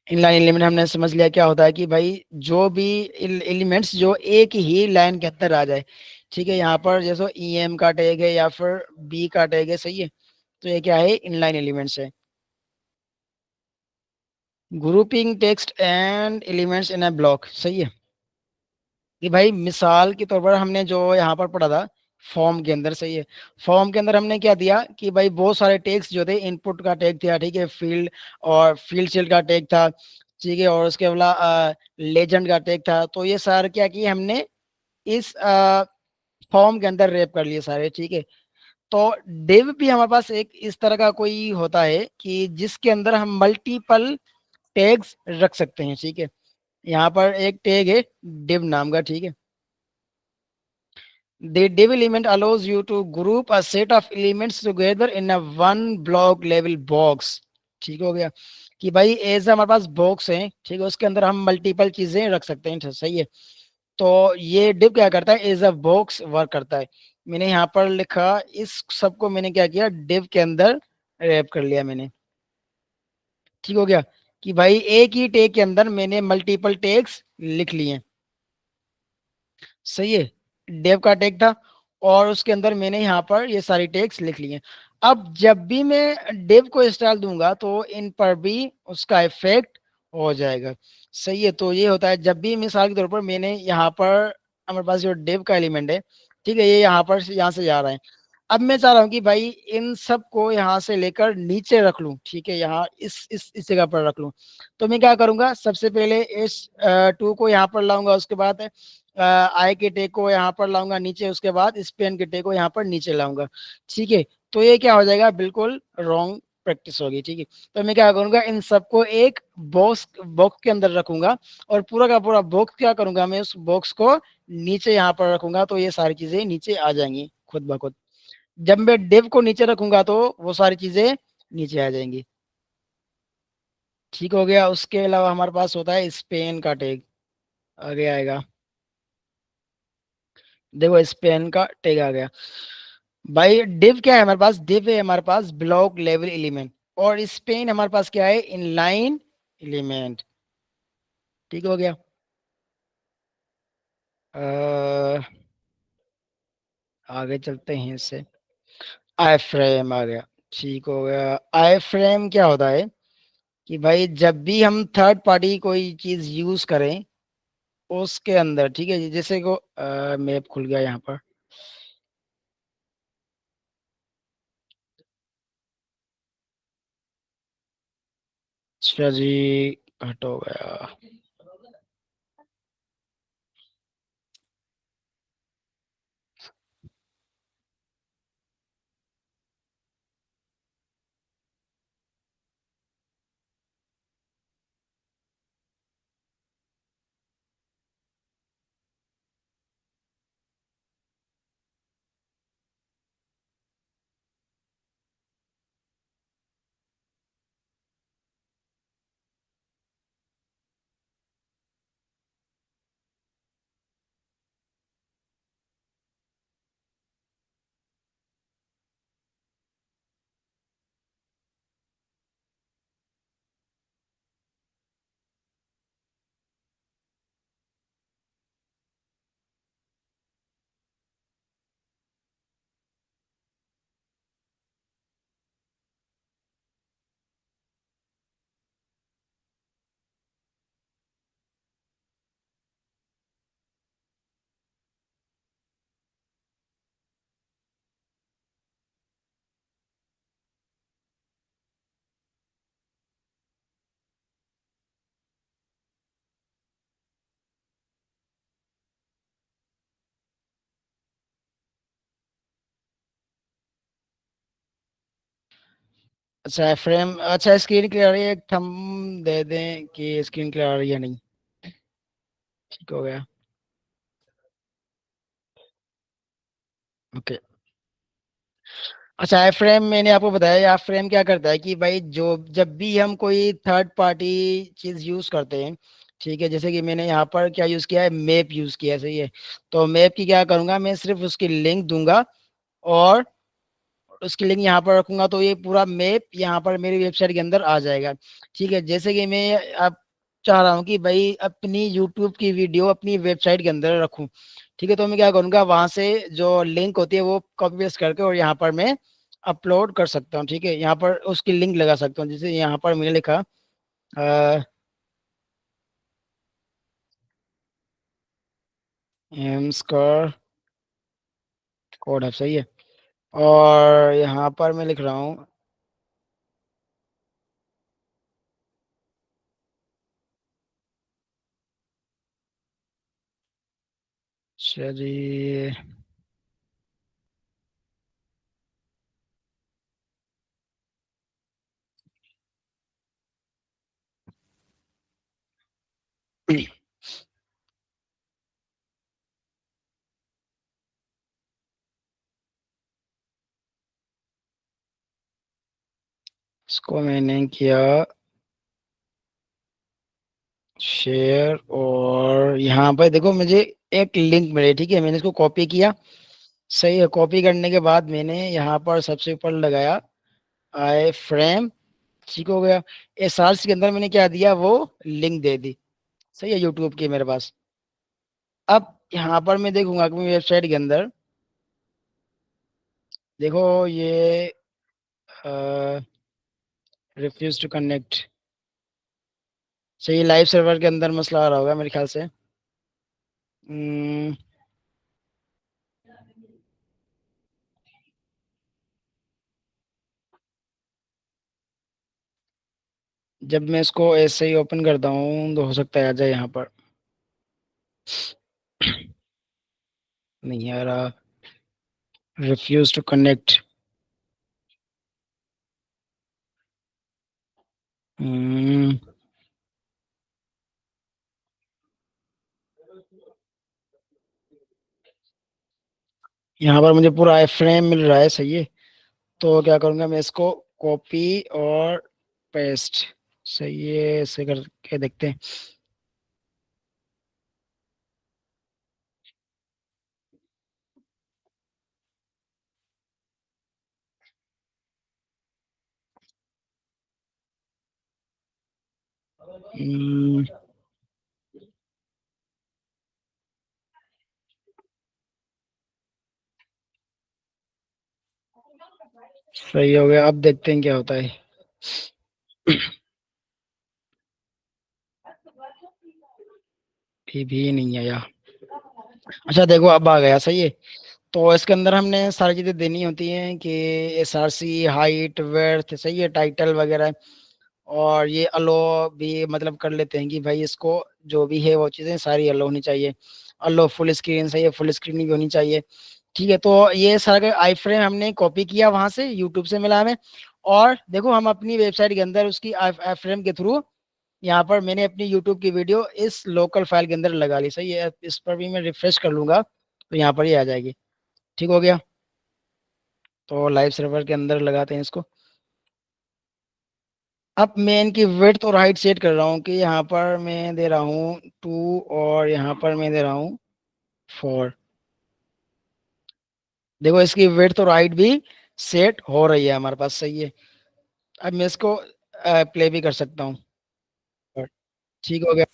Speaker 1: इनलाइन एलिमेंट हमने समझ लिया क्या होता है कि भाई जो भी एलिमेंट्स जो एक ही लाइन के अंदर आ जाए। ठीक है, यहाँ पर जैसे EM का टैग है या फिर B का टैग है। सही है, तो ये क्या है, इनलाइन एलिमेंट्स है। Grouping text and elements in a block. सही है, कि भाई मिसाल के तौर पर हमने जो यहाँ पर पढ़ा था फॉर्म के अंदर, सही है, फॉर्म के अंदर हमने क्या दिया कि भाई बहुत सारे टैग्स जो थे, इनपुट का टैग था, ठीक है, फील्ड और फील्ड शील्ड का टैग था, ठीक है, और उसके अलावा लेजेंड का टैग था। तो ये सारे क्या किए हमने इस फॉर्म के अंदर रैप कर लिए सारे, ठीक है। तो डिव भी हमारे पास एक इस तरह का कोई होता है कि जिसके अंदर हम मल्टीपल टैग्स रख सकते हैं, ठीक है। यहाँ पर एक टैग है div नाम का, ठीक है। The div element allows you to group a set of elements together in a one block level box। ठीक हो गया कि भाई एज हमारे पास बॉक्स है, ठीक है, उसके अंदर हम मल्टीपल चीजें रख सकते हैं, सही है। तो ये div क्या करता है, एज अ बॉक्स वर्क करता है। मैंने यहाँ पर लिखा, इस सबको मैंने क्या किया, div के अंदर रैप कर लिया मैंने। ठीक हो गया कि भाई एक ही टैग के अंदर मैंने मल्टीपल टैग्स लिख लिए, सही है। डेव का टैग था और उसके अंदर मैंने यहाँ पर ये सारी टैग्स लिख लिए। अब जब भी मैं डेव को स्टाइल दूंगा तो इन पर भी उसका इफेक्ट हो जाएगा, सही है। तो ये होता है जब भी मिसाल के तौर पर मैंने यहाँ पर हमारे पास जो डेव का एलिमेंट है, ठीक है, ये यहाँ पर यहाँ से जा रहा है। अब मैं चाह रहा हूँ कि भाई इन सब को यहाँ से लेकर नीचे रख लूँ, ठीक है, यहाँ इस जगह पर रख लूँ। तो मैं क्या करूंगा, सबसे पहले इस टू को यहाँ पर लाऊंगा, उसके बाद आई के टे को यहाँ पर लाऊंगा नीचे, उसके बाद स्पेन के टे को यहाँ पर नीचे लाऊंगा, ठीक है। तो ये क्या हो जाएगा, बिल्कुल रॉन्ग प्रैक्टिस होगी, ठीक है। तो मैं क्या करूंगा, इन सबको एक बॉक्स बॉक्स के अंदर रखूंगा और पूरा का पूरा बॉक्स क्या करूंगा, मैं उस बॉक्स को नीचे यहाँ पर रखूंगा, तो ये सारी चीजें नीचे आ जाएंगी खुद ब खुद। जब मैं डिव को नीचे रखूंगा तो वो सारी चीजें नीचे आ जाएंगी। ठीक हो गया। उसके अलावा हमारे पास होता है स्पेन का टैग, आगे आएगा। देखो स्पेन का टैग आ गया। भाई डिव क्या है हमारे पास, डिव है हमारे पास ब्लॉक लेवल एलिमेंट, और स्पेन हमारे पास क्या है, इनलाइन एलिमेंट। ठीक हो गया। अ, आगे चलते हैं इससे। आई फ्रेम आ गया। ठीक हो गया। आई फ्रेम क्या होता है कि भाई जब भी हम थर्ड पार्टी कोई चीज यूज करें उसके अंदर, ठीक है, जैसे को मैप खुल गया यहाँ पर। अच्छा जी, हट हो गया। अच्छा फ्रेम, अच्छा स्क्रीन क्लियर आ रही है, एक थम दे दें कि स्क्रीन क्लियर आ रही है नहीं। ठीक हो गया। ओके। अच्छा एफ फ्रेम मैंने आपको बताया, एफ फ्रेम क्या करता है कि भाई जो जब भी हम कोई थर्ड पार्टी चीज यूज करते हैं, ठीक है, जैसे कि मैंने यहाँ पर क्या यूज किया है, मैप यूज किया है, सही है। तो मैप की क्या करूंगा, मैं सिर्फ उसकी लिंक दूंगा और उसकी लिंक यहाँ पर रखूंगा, तो ये पूरा मैप यहाँ पर मेरी वेबसाइट के अंदर आ जाएगा। ठीक है, जैसे कि मैं अब चाह रहा हूँ कि भाई अपनी यूट्यूब की वीडियो अपनी वेबसाइट के अंदर रखूँ, ठीक है, तो मैं क्या करूँगा, वहां से जो लिंक होती है वो कॉपी पेस्ट करके और यहाँ पर मैं अपलोड कर सकता हूँ, ठीक है, यहाँ पर उसकी लिंक लगा सकता हूँ, जैसे यहाँ पर मैंने लिखा एम स्क्वायर कोड है, सही है। और यहाँ पर मैं लिख रहा हूँ, चलिए इसको मैंने किया शेयर, और यहाँ पर देखो मुझे एक लिंक मिले, ठीक है, मैंने इसको कॉपी किया। सही है, कॉपी करने के बाद मैंने यहाँ पर सबसे ऊपर लगाया आई फ्रेम, ठीक हो गया। इस सार्स के अंदर मैंने क्या दिया, वो लिंक दे दी। सही है, यूट्यूब की मेरे पास। अब यहाँ पर मैं देखूंगा कि वेबसाइट के अंदर, देखो ये रिफ्यूज टू कनेक्ट। सही, लाइव सर्वर के अंदर मसला आ रहा होगा मेरे ख्याल से। हम्म, जब मैं इसको ऐसे ही ओपन करता हूँ तो हो सकता है आ जाए यहाँ पर। नहीं आ रहा, रिफ्यूज टू कनेक्ट। यहाँ पर मुझे पूरा आई फ्रेम मिल रहा है, सही है। तो क्या करूँगा मैं, इसको कॉपी और पेस्ट। सही है, ऐसे करके देखते हैं। हम्म, सही हो गया, अब देखते हैं क्या होता है। भी नहीं आया। अच्छा देखो, अब आ गया, सही है। तो इसके अंदर हमने सारी चीजें देनी होती हैं कि SRC, हाइट, वेड्थ, सही है, टाइटल वगैरह। और ये अलो भी मतलब कर लेते हैं कि भाई इसको जो भी है वो चीजें सारी अलो होनी चाहिए। अलो फुल स्क्रीन, सही है, फुल स्क्रीन भी होनी चाहिए। ठीक है, तो ये सारा आई फ्रेम हमने कॉपी किया वहां से, यूट्यूब से मिला हमें। और देखो हम अपनी वेबसाइट के अंदर उसकी आई फ्रेम के थ्रू, यहाँ पर मैंने अपनी यूट्यूब की वीडियो इस लोकल फाइल के अंदर लगा ली। सही है, इस पर भी मैं रिफ्रेश कर लूंगा तो यहाँ पर ही आ जाएगी। ठीक हो गया। तो लाइव सर्वर के अंदर लगाते हैं इसको। अब मैं इनकी विड्थ और हाइट सेट कर रहा हूँ कि यहाँ पर मैं दे रहा हूँ 2 और यहाँ पर मैं दे रहा हूँ 4। देखो इसकी विड्थ और हाइट भी सेट हो रही है हमारे पास, सही है। अब मैं इसको प्ले भी कर सकता हूँ। और ठीक हो गया।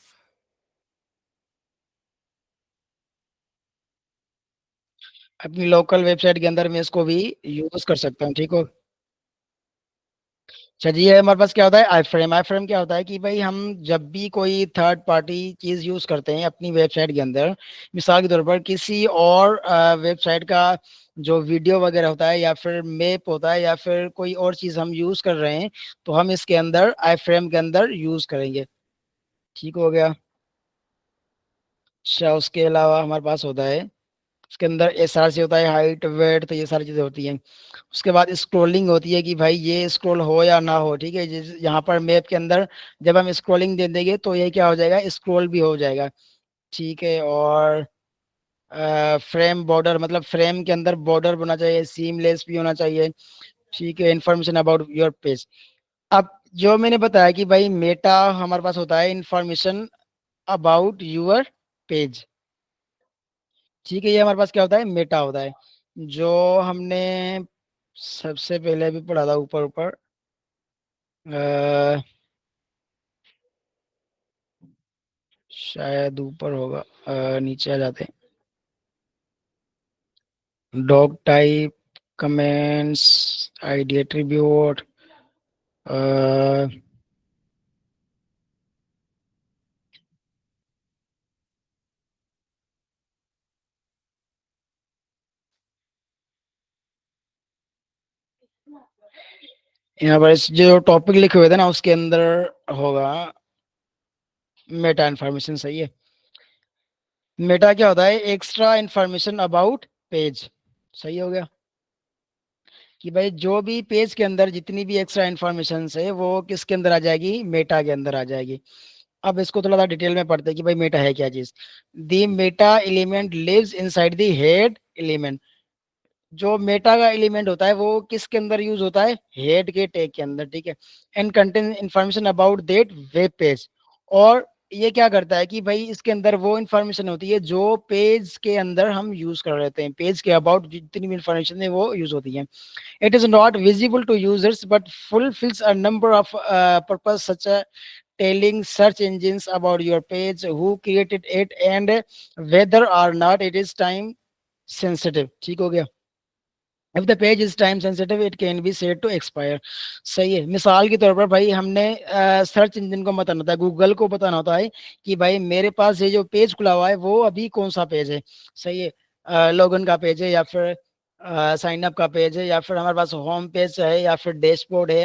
Speaker 1: अपनी लोकल वेबसाइट के अंदर मैं इसको भी यूज कर सकता हूँ, ठीक हो। चलिए, हमारे पास क्या होता है, आई फ्रेम। आई फ्रेम क्या होता है कि भाई हम जब भी कोई थर्ड पार्टी चीज यूज करते हैं अपनी वेबसाइट के अंदर, मिसाल के तौर पर किसी और वेबसाइट का जो वीडियो वगैरह होता है या फिर मैप होता है या फिर कोई और चीज हम यूज कर रहे हैं, तो हम इसके अंदर आई फ्रेम के अंदर यूज करेंगे। ठीक हो गया। अच्छा, उसके अलावा हमारे पास होता है, उसके अंदर SRC होता है, हाइट, वेट, तो ये सारी चीजें होती हैं। उसके बाद स्क्रोलिंग होती है कि भाई ये स्क्रॉल हो या ना हो, ठीक है। यहाँ पर मैप के अंदर जब हम स्क्रॉलिंग दे देंगे तो ये क्या हो जाएगा, स्क्रॉल भी हो जाएगा। ठीक है। और फ्रेम बॉर्डर, मतलब फ्रेम के अंदर बॉर्डर होना चाहिए, सीमलेस भी होना चाहिए। ठीक है, इंफॉर्मेशन अबाउट योर पेज। अब जो मैंने बताया कि भाई मेटा हमारे पास होता है, इंफॉर्मेशन अबाउट योर पेज। ठीक है, ये हमारे पास क्या होता है, मेटा होता है। जो हमने सबसे पहले भी पढ़ा था ऊपर ऊपर, शायद ऊपर होगा, नीचे आ जाते हैं, dog type, comments, ID attribute, यहाँ पर जो टॉपिक लिखे हुए थे ना उसके अंदर होगा मेटा इन्फॉर्मेशन। सही है। मेटा क्या होता है? Extra information about page. सही हो गया कि भाई जो भी पेज के अंदर जितनी भी एक्स्ट्रा इन्फॉर्मेशन है वो किसके अंदर आ जाएगी? मेटा के अंदर आ जाएगी। अब इसको थोड़ा सा डिटेल में पढ़ते हैं कि भाई मेटा है क्या चीज। The meta element lives inside the head element. जो मेटा का एलिमेंट होता है वो किसके अंदर यूज होता है? हेड के टैग के अंदर। ठीक है। And contain information about that web page. और ये क्या करता है कि भाई इसके अंदर वो इंफॉर्मेशन होती है जो पेज के अंदर हम यूज कर रहे हैं। पेज के अबाउट जितनी भी इंफॉर्मेशन है वो यूज होती है। It is not visible to users but fulfills a number of purpose such as telling search engines about your page, who created it, and whether or not it is time sensitive। ठीक हो गया। if the page is time sensitive it can be said to expire। सही है। मिसाल के तौर पर भाई हमने सर्च इंजन को बताना होता है, गूगल को बताना होता है कि भाई मेरे पास ये जो पेज खुला हुआ है वो अभी कौन सा पेज है। सही है। लॉगिन का पेज है या फिर साइन अप का पेज है या फिर हमारे पास होम पेज है या फिर डैशबोर्ड है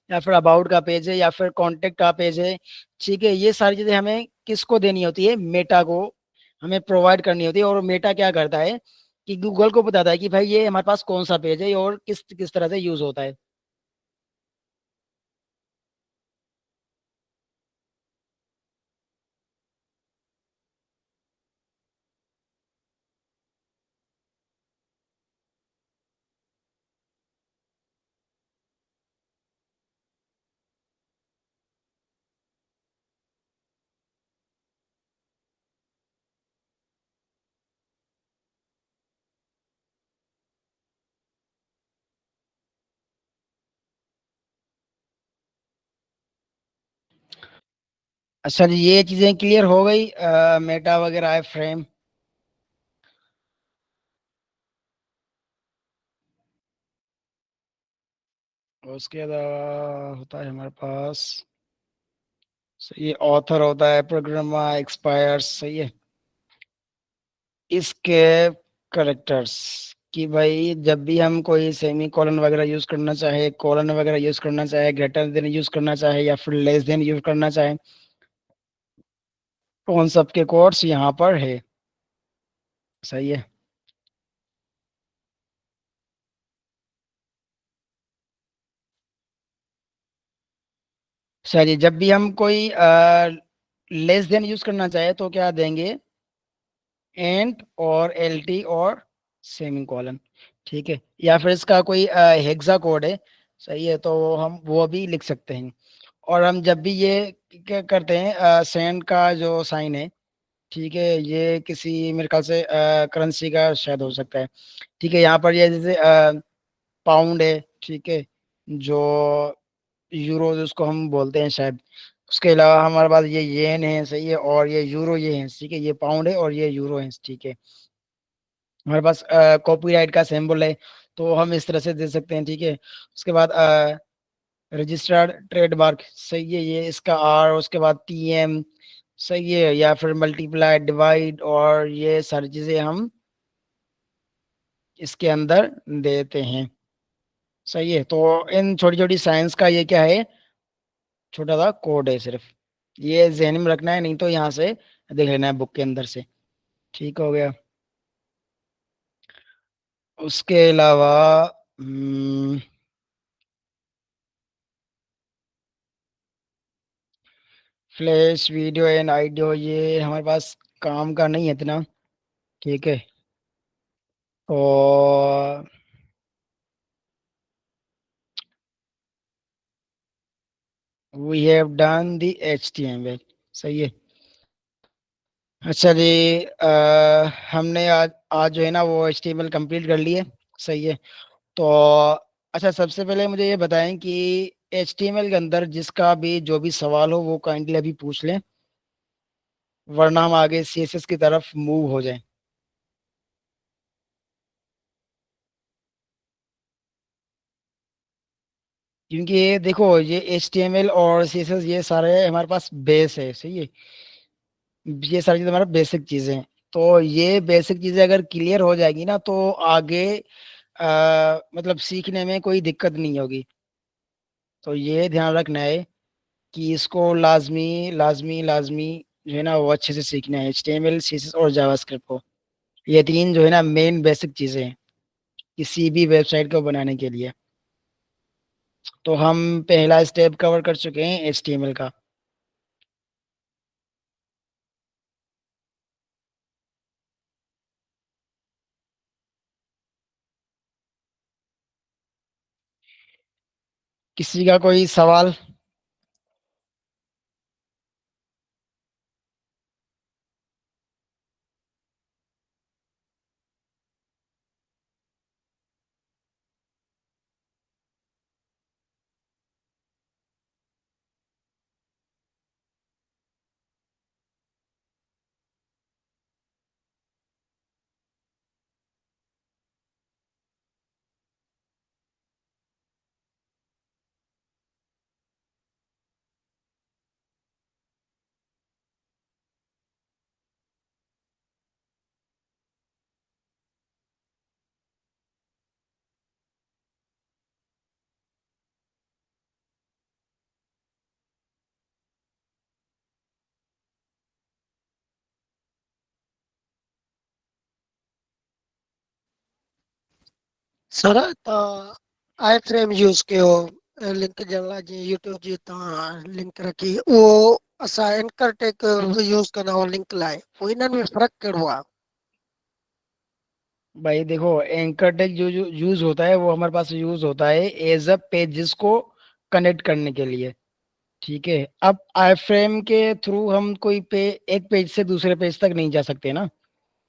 Speaker 1: या फिर अबाउट का पेज है या फिर कॉन्टेक्ट का पेज है। ठीक है। ये सारी चीजें हमें किसको देनी होती है? मेटा को हमें प्रोवाइड करनी होती है। और मेटा क्या करता है कि गूगल को बताता है कि भाई ये हमारे पास कौन सा पेज है और किस किस तरह से यूज होता है। अच्छा जी, ये चीजें क्लियर हो गई। मेटा वगैरह है, फ्रेम। उसके अलावा होता है हमारे पास, सही है, ऑथर होता है, प्रोग्रामा एक्सपायर्स। सही है। इसके करेक्टर्स कि भाई जब भी हम कोई सेमी कॉलन वगैरह यूज करना चाहे, कॉलन वगैरह यूज करना चाहे, ग्रेटर देन यूज करना चाहे या फिर लेस देन यूज करना चाहे, तो उन सब के कोड्स यहाँ पर है। सही है। चलिए, जब भी हम कोई लेस देन यूज करना चाहे तो क्या देंगे? एंड और एल टी और सेमी कॉलन। ठीक है। या फिर इसका कोई हेक्सा कोड है, सही है, तो हम वो भी लिख सकते हैं। और हम जब भी ये क्या करते हैं, सेंड का जो साइन है, ठीक है, ये किसी मेरे ख्याल से करेंसी का शायद हो सकता है। ठीक है। यहाँ पर ये जैसे पाउंड है, ठीक है, जो यूरो जिसको हम बोलते हैं शायद। उसके अलावा हमारे पास ये येन है, सही है, और ये यूरो ये है। ठीक है। ये पाउंड है और ये यूरो है। ठीक है। हमारे पास कॉपीराइट का सिंबल है, तो हम इस तरह से दे सकते हैं। ठीक है। उसके बाद रजिस्टर्ड ट्रेडमार्क, सही है, ये इसका आर, उसके बाद टीएम, सही है, या फिर मल्टीप्लाई डिवाइड, और ये सारी चीजें हम इसके अंदर देते हैं। सही है। तो इन छोटी छोटी साइंस का ये क्या है? छोटा सा कोड है सिर्फ। ये जहन में रखना है, नहीं तो यहाँ से देख लेना है बुक के अंदर से। ठीक हो गया। उसके अलावा फ्लैश वीडियो एंड ऑडियो, ये हमारे पास काम का नहीं है इतना। ठीक है। और we have done the HTML। सही है। अच्छा जी, हमने आज आज जो है ना वो HTML कंप्लीट कर लिए। सही है। तो अच्छा, सबसे पहले मुझे ये बताएं कि HTML के अंदर जिसका भी जो भी सवाल हो वो काइंडली अभी पूछ लें, वरना हम आगे CSS की तरफ मूव हो जाएं। क्योंकि ये देखो, ये HTML और CSS ये सारे हमारे पास बेस है। सही है। ये सारी चीजें हमारा बेसिक चीजें हैं। तो ये बेसिक चीजें अगर क्लियर हो जाएगी ना तो आगे मतलब सीखने में कोई दिक्कत नहीं होगी। तो ये ध्यान रखना है कि इसको लाजमी लाजमी लाजमी जो है ना वो अच्छे से सीखना है, HTML CSS और जावास्क्रिप्ट को। ये तीन जो है ना मेन बेसिक चीजें हैं किसी भी वेबसाइट को बनाने के लिए। तो हम पहला स्टेप कवर कर चुके हैं HTML का। किसी का कोई सवाल?
Speaker 2: सर आई फ्रेम यूज़ कयो लिंक ॼण लाइ जीअं यूट्यूब जी तव्हां लिंक रखी उहो असां एंकर टेक यूज़ कंदा आहियूं लिंक लाइ, पोइ इन्हनि में फ़र्क़ु कहिड़ो आहे?
Speaker 1: भाई देखो, एंकर टेग जो जो यूज होता है वो हमारे पास यूज होता है एज अ पेजेस को कनेक्ट करने के लिए। ठीक है, अब आई फ्रेम के थ्रू हम एक पेज से दूसरे पेज तक नहीं जा सकते ना।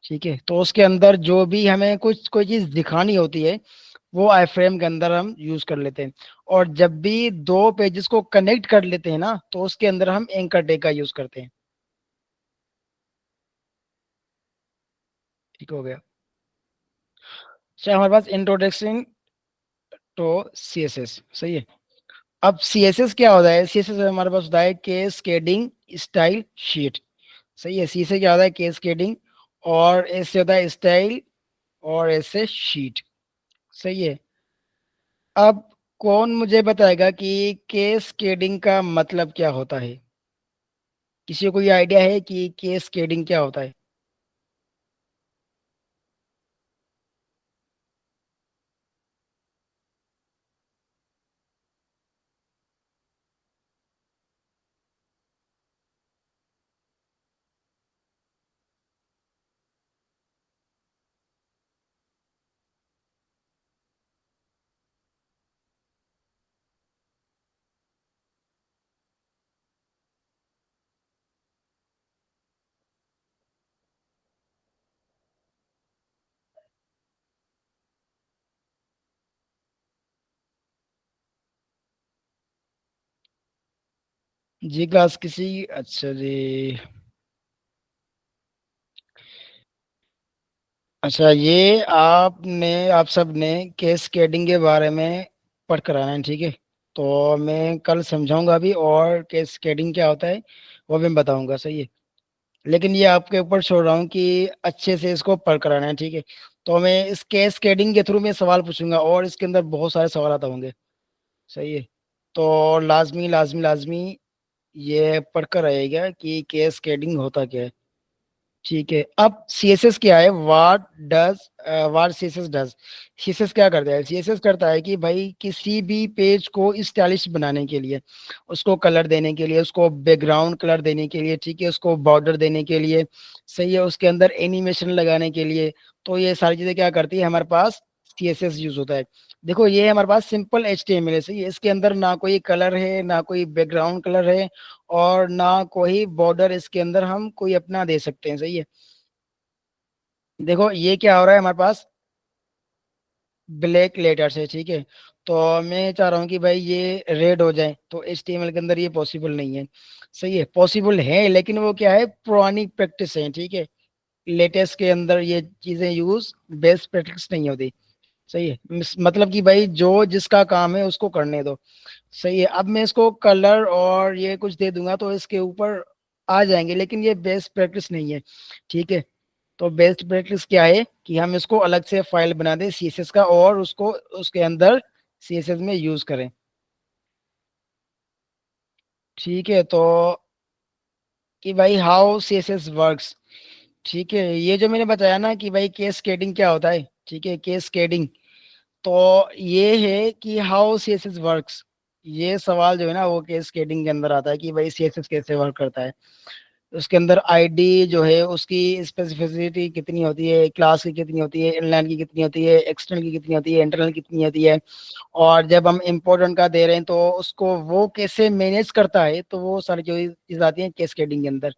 Speaker 1: ठीक है, तो उसके अंदर जो भी हमें कुछ कोई चीज दिखानी होती है वो आई फ्रेम के अंदर हम यूज कर लेते हैं। और जब भी दो पेजेस को कनेक्ट कर लेते हैं ना तो उसके अंदर हम एंकर टैग का यूज करते हैं। ठीक हो गया। अच्छा, हमारे पास इंट्रोडक्शन टू CSS सही है। अब CSS क्या होता है? CSS हमारे पास होता है कैस्केडिंग स्टाइल शीट। सही है, C से क्या होता है? कैस्केडिंग। और S से होता है स्टाइल। और S से शीट। सही है। अब कौन मुझे बताएगा कि कैस्केडिंग का मतलब क्या होता है? किसी को कोई आइडिया है कि कैस्केडिंग क्या होता है? जी क्लास किसी, अच्छा जी। अच्छा, ये आप सब ने कैस्केडिंग के बारे में पढ़ कर आना है। ठीक है, तो मैं कल समझाऊंगा भी, और कैस्केडिंग क्या होता है वो भी मैं बताऊंगा। सही है, लेकिन ये आपके ऊपर छोड़ रहा हूँ कि अच्छे से इसको पढ़ कर आना है। ठीक है, तो मैं इस कैस्केडिंग के थ्रू मैं सवाल पूछूंगा और इसके अंदर बहुत सारे सवाल आता होंगे। सही है, तो लाजमी लाजमी लाजमी ये पढ़कर रहेगा कि कैस्केडिंग होता क्या है। ठीक है, अब CSS क्या है? वाट CSS डज। CSS क्या करता है? CSS करता है कि भाई किसी भी पेज को स्टाइलिश बनाने के लिए, उसको कलर देने के लिए, उसको बैकग्राउंड कलर देने के लिए, ठीक है, उसको बॉर्डर देने के लिए, सही है, उसके अंदर एनिमेशन लगाने के लिए, तो ये सारी चीजें क्या करती है? हमारे पास CSS यूज होता है। देखो, ये हमारे पास सिंपल HTML है। सही है, इसके अंदर ना कोई कलर है, ना कोई बैकग्राउंड कलर है, और ना कोई बॉर्डर इसके अंदर हम कोई अपना दे सकते हैं। सही है, देखो ये क्या हो रहा है हमारे पास? ब्लैक लेटर से। ठीक है, तो मैं चाह रहा हूँ कि भाई ये रेड हो जाए, तो HTML के अंदर ये पॉसिबल नहीं है। सही है, पॉसिबल है लेकिन वो क्या है, पुरानी प्रैक्टिस है। ठीक है, लेटेस्ट के अंदर ये चीजें यूज बेस्ट प्रैक्टिस नहीं होती। सही है, मतलब कि भाई जो जिसका काम है उसको करने दो। सही है, अब मैं इसको कलर और ये कुछ दे दूंगा तो इसके ऊपर आ जाएंगे, लेकिन ये बेस्ट प्रैक्टिस नहीं है। ठीक है, तो बेस्ट प्रैक्टिस क्या है कि हम इसको अलग से फाइल बना दें सीएसएस का और उसको उसके अंदर सीएसएस में यूज करें। ठीक है, तो कि भाई हाउ सीएसएस वर्क्स। ठीक है, ये जो मैंने बताया ना कि भाई कैस्केडिंग क्या होता है, ठीक है, कैस्केडिंग, तो ये है कि हाउ सीएसएस वर्क्स। ये सवाल जो है ना वो कैस्केडिंग के अंदर आता है कि भाई सीएसएस कैसे वर्क करता है। उसके अंदर आईडी जो है उसकी स्पेसिफिसिटी कितनी होती है, क्लास की कितनी होती है, इनलाइन की कितनी होती है, एक्सटर्नल की कितनी होती है, इंटरनल कितनी होती है, और जब हम इम्पोर्टेंट का दे रहे हैं तो उसको वो कैसे मैनेज करता है, तो वो सारी जो चीज आती है कैस्केडिंग के अंदर।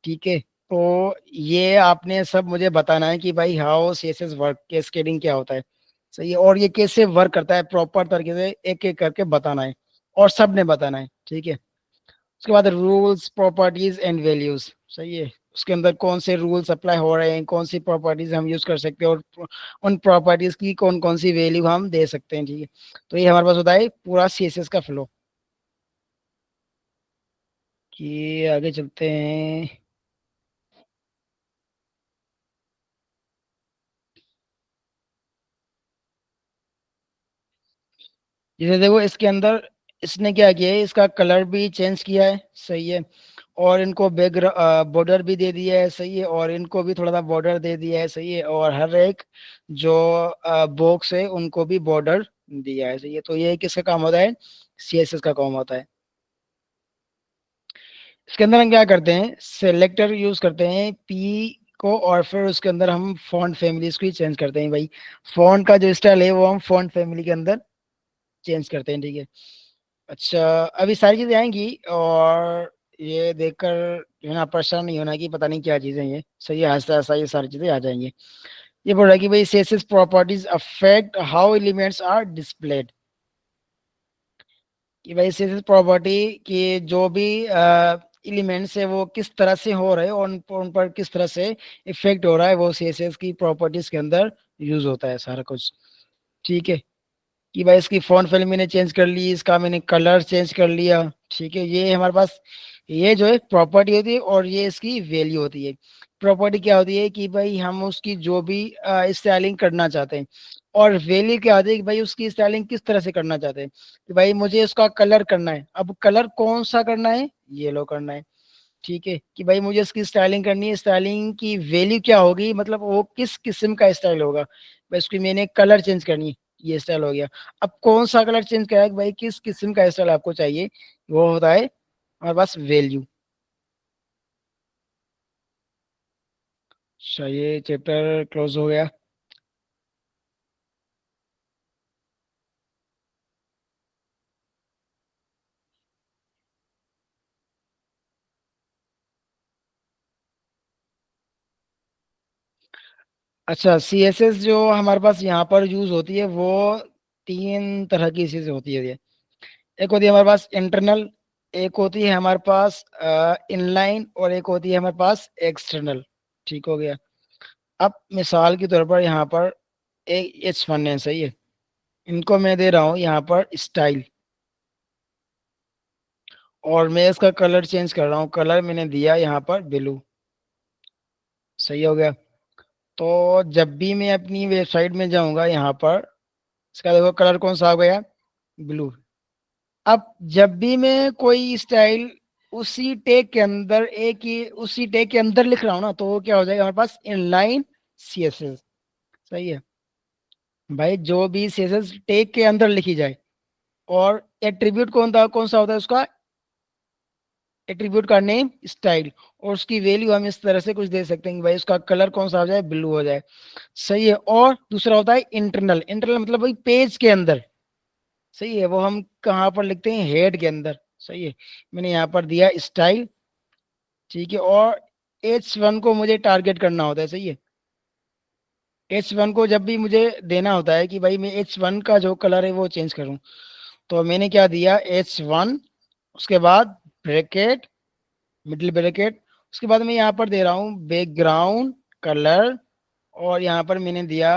Speaker 1: ठीक है, तो ये आपने सब मुझे बताना है कि भाई हाउ सीएसएस वर्क, कैस्केडिंग क्या होता है, सही है, और ये कैसे वर्क करता है प्रॉपर तरीके से एक एक करके बताना है, और सबने बताना है। ठीक है, उसके बाद रूल्स प्रॉपर्टीज एंड वैल्यूज, सही है, उसके अंदर कौन से रूल्स अप्लाई हो रहे हैं, कौन सी प्रॉपर्टीज हम यूज कर सकते हैं, और उन प्रॉपर्टीज की कौन कौन सी वैल्यू हम दे सकते हैं। ठीक है, तो ये हमारे पास होता है पूरा सीएसएस का फ्लो। कि आगे चलते हैं। जैसे देखो इसके अंदर इसने क्या किया है, इसका कलर भी चेंज किया है, सही है, और इनको बैक बॉर्डर भी दे दिया है, सही है, और इनको भी थोड़ा सा बॉर्डर दे दिया है, सही है, और हर एक जो बॉक्स है उनको भी बॉर्डर दिया है, सही है, तो ये किसका काम होता है, सीएसएस का काम होता है। इसके अंदर हम क्या करते हैं, सेलेक्टर यूज करते हैं पी को, और फिर उसके अंदर हम फॉन्ट फैमिलीज को ही चेंज करते हैं भाई। फॉन्ट का जो स्टाइल है वो हम फॉन्ट फैमिली के अंदर चेंज करते हैं। ठीक है, अच्छा, अभी सारी चीजें आएंगी, और ये देखकर जो है ना परेशान नहीं होना कि पता नहीं क्या चीजें ये, सही है, आहिस्ता आहिस्ता ये सारी चीजें आ जाएंगी। ये बोल रहा है कि भाई CSS properties affect how elements are displayed. कि भाई सीएसएस प्रॉपर्टी के जो भी एलिमेंट्स है वो किस तरह से हो रहे हैं, और उन पर किस तरह से इफेक्ट हो रहा है, वो सीएसएस की प्रॉपर्टीज के अंदर यूज होता है सारा कुछ। ठीक है, कि भाई इसकी फॉन्ट फैमिली मैंने चेंज कर ली, इसका मैंने कलर चेंज कर लिया। ठीक है, ये हमारे पास ये जो है प्रॉपर्टी होती है, और ये इसकी वैल्यू होती है। प्रॉपर्टी क्या होती है कि भाई हम उसकी जो भी स्टाइलिंग करना चाहते हैं, और वैल्यू क्या होती है कि भाई उसकी स्टाइलिंग किस तरह से करना चाहते हैं, कि भाई मुझे इसका कलर करना है, अब कलर कौन सा करना है, येलो करना है। ठीक है, कि भाई मुझे इसकी स्टाइलिंग करनी है, स्टाइलिंग की वैल्यू क्या होगी, मतलब वो किस किस्म का स्टाइल होगा, भाई उसकी मैंने कलर चेंज करनी है, ये स्टाइल हो गया। अब कौन सा कलर चेंज करा है कि भाई किस किस्म का स्टाइल आपको चाहिए, वो होता है हमारे पास वैल्यू। अच्छा, ये चैप्टर क्लोज हो गया। अच्छा, सीएसएस जो हमारे पास यहाँ पर यूज होती है वो तीन तरह की चीजें होती है। एक होती है हमारे पास इंटरनल, एक होती है हमारे पास इनलाइन, और एक होती है हमारे पास एक्सटर्नल। ठीक हो गया। अब मिसाल के तौर पर यहाँ पर एक H1 है, सही है, इनको मैं दे रहा हूँ यहाँ पर स्टाइल, और मैं इसका कलर चेंज कर रहा हूँ, कलर मैंने दिया यहाँ पर ब्लू। सही हो गया। तो जब भी मैं अपनी वेबसाइट में जाऊंगा यहाँ पर, इसका देखो कलर कौन सा हो गया, ब्लू। अब जब भी मैं कोई स्टाइल उसी टैग के अंदर एक ही उसी टैग के अंदर लिख रहा हूँ ना, तो वो क्या हो जाएगा हमारे पास इनलाइन सीएसएस। सही है, भाई जो भी सीएसएस टैग के अंदर लिखी जाए, और एट्रीब्यूट कौन सा होता है उसका, एट्रीब्यूट का नेम स्टाइल, और उसकी वैल्यू हम इस तरह से कुछ दे सकते हैं कि भाई उसका कलर कौन सा हो जाए, ब्लू हो जाए। सही है, और दूसरा होता है इंटरनल, इंटरनल मतलब भाई पेज के अंदर। सही है, वो हम कहाँ पर लिखते हैं, हेड के अंदर। सही है, मैंने यहाँ पर दिया स्टाइल। ठीक है, और H1 को मुझे टारगेट करना होता है, सही है, H1 को जब भी मुझे देना होता है कि भाई मैं H1 का जो कलर है वो चेंज करूं, तो मैंने क्या दिया, H1, उसके बाद ब्रैकेट, मिडिल ब्रैकेट, उसके बाद मैं यहाँ पर दे रहा हूँ बैकग्राउंड कलर, और यहाँ पर मैंने दिया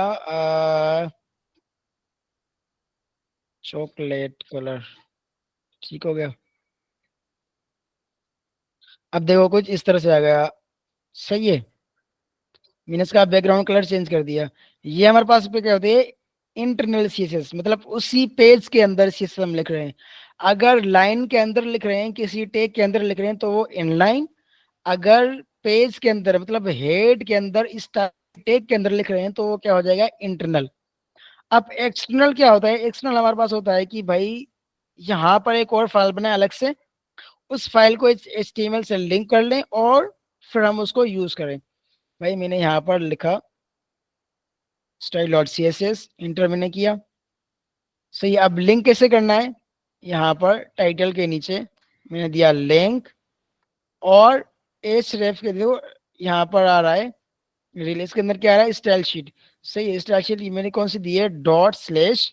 Speaker 1: चॉकलेट कलर। ठीक हो गया। अब देखो कुछ इस तरह से आ गया, सही है, मैंने इसका बैकग्राउंड कलर चेंज कर दिया। ये हमारे पास पे क्या होती है, इंटरनल सीएसएस, मतलब उसी पेज के अंदर सीएसएस हम लिख रहे हैं। अगर लाइन के अंदर लिख रहे हैं, किसी टैग के अंदर लिख रहे हैं, तो वो इनलाइन। अगर पेज के अंदर मतलब हेड के अंदर इस टैग के अंदर लिख रहे हैं, तो वो क्या हो जाएगा, इंटरनल। अब एक्सटर्नल क्या होता है, एक्सटर्नल हमारे पास होता है कि भाई यहाँ पर एक और फाइल बनाए अलग से, उस फाइल को HTML से लिंक कर लें और फिर हम उसको यूज करें। भाई मैंने यहाँ पर लिखा style dot C S S, enter मैंने किया। सही, अब लिंक कैसे करना है, यहाँ पर टाइटल के नीचे मैंने दिया लिंक, और एच रेफ के देखो यहाँ पर आ रहा है, रिलीज के अंदर क्या आ रहा है, स्टाइल शीट। सही है, स्टाइल शीट मैंने कौन सी दी है, डॉट स्लेश।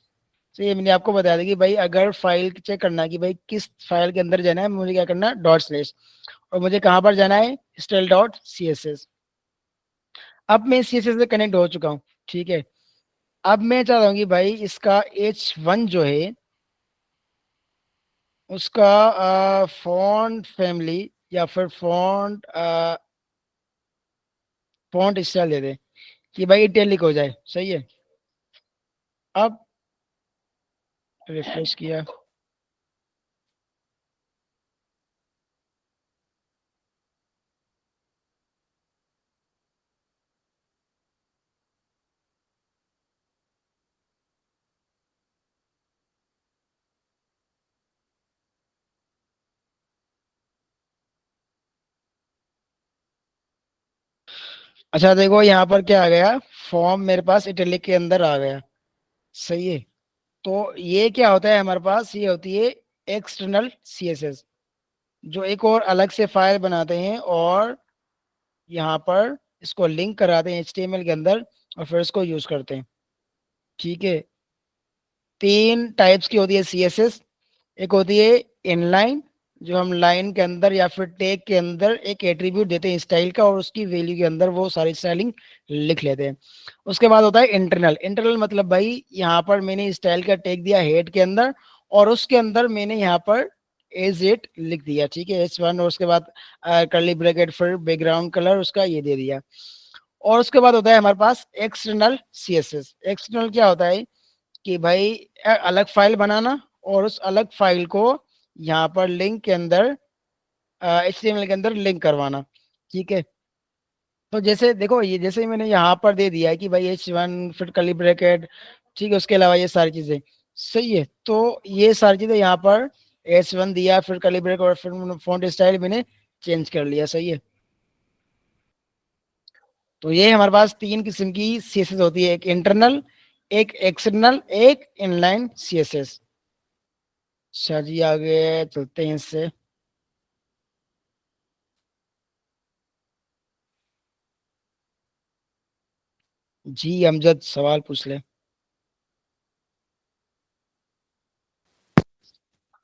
Speaker 1: सही है, मैंने आपको बता दिया कि भाई अगर फाइल चेक करना है कि भाई किस फाइल के अंदर जाना है, मुझे क्या करना है, डॉट स्लेश। और मुझे कहाँ पर जाना है, style dot C S S. अब मैं सी एस एस से कनेक्ट हो चुका हूँ। ठीक है, अब मैं चाहता हूँ कि भाई इसका H1 जो है उसका फॉन्ट फैमिली या फिर फॉन्ट स्टाइल दे दे कि भाई इटैलिक हो जाए। सही है, अब रिफ्रेश किया। अच्छा देखो यहाँ पर क्या आ गया, फॉर्म मेरे पास इटैलिक के अंदर आ गया। सही है, तो ये क्या होता है हमारे पास, ये होती है एक्सटर्नल सीएसएस, जो एक और अलग से फाइल बनाते हैं और यहाँ पर इसको लिंक कराते हैं HTML के अंदर और फिर इसको यूज करते हैं। ठीक है, तीन टाइप्स की होती है सीएसएस। एक होती है इनलाइन, जो हम लाइन के अंदर या फिर टैग के अंदर एक एट्रीब्यूट देते हैं स्टाइल का, और उसकी वैल्यू के अंदर वो सारी स्टाइलिंग लिख लेते हैं। उसके बाद होता है इंटरनल। इंटरनल मतलब भाई यहाँ पर मैंने स्टाइल का टैग दिया हेड के अंदर, और उसके अंदर मैंने यहाँ पर एज इट लिख दिया। ठीक है, H1, और उसके बाद कर्ली ब्रैकेट, फिर बैकग्राउंड कलर उसका ये दे दिया। और उसके बाद होता है हमारे पास एक्सटर्नल सीएसएस। एक्सटर्नल क्या होता है कि भाई अलग फाइल बनाना और उस अलग फाइल को यहाँ पर लिंक के अंदर HTML के अंदर लिंक करवाना। ठीक है, तो जैसे देखो ये जैसे मैंने यहाँ पर दे दिया है कि भाई H1 फिर कर्ली ब्रैकेट, ठीक है, उसके अलावा ये सारी चीजें। सही है, तो ये सारी चीजें यहाँ पर H1 दिया, फिर कर्ली ब्रैकेट, और फिर फॉन्ट स्टाइल मैंने चेंज कर लिया। सही है, तो ये हमारे पास तीन किस्म की सीएसएस होती है, एक इंटरनल, एक एक्सटर्नल, एक इनलाइन सीएसएस। अच्छा जी, आगे चलते हैं इससे। जी अमजद, सवाल पूछ ले।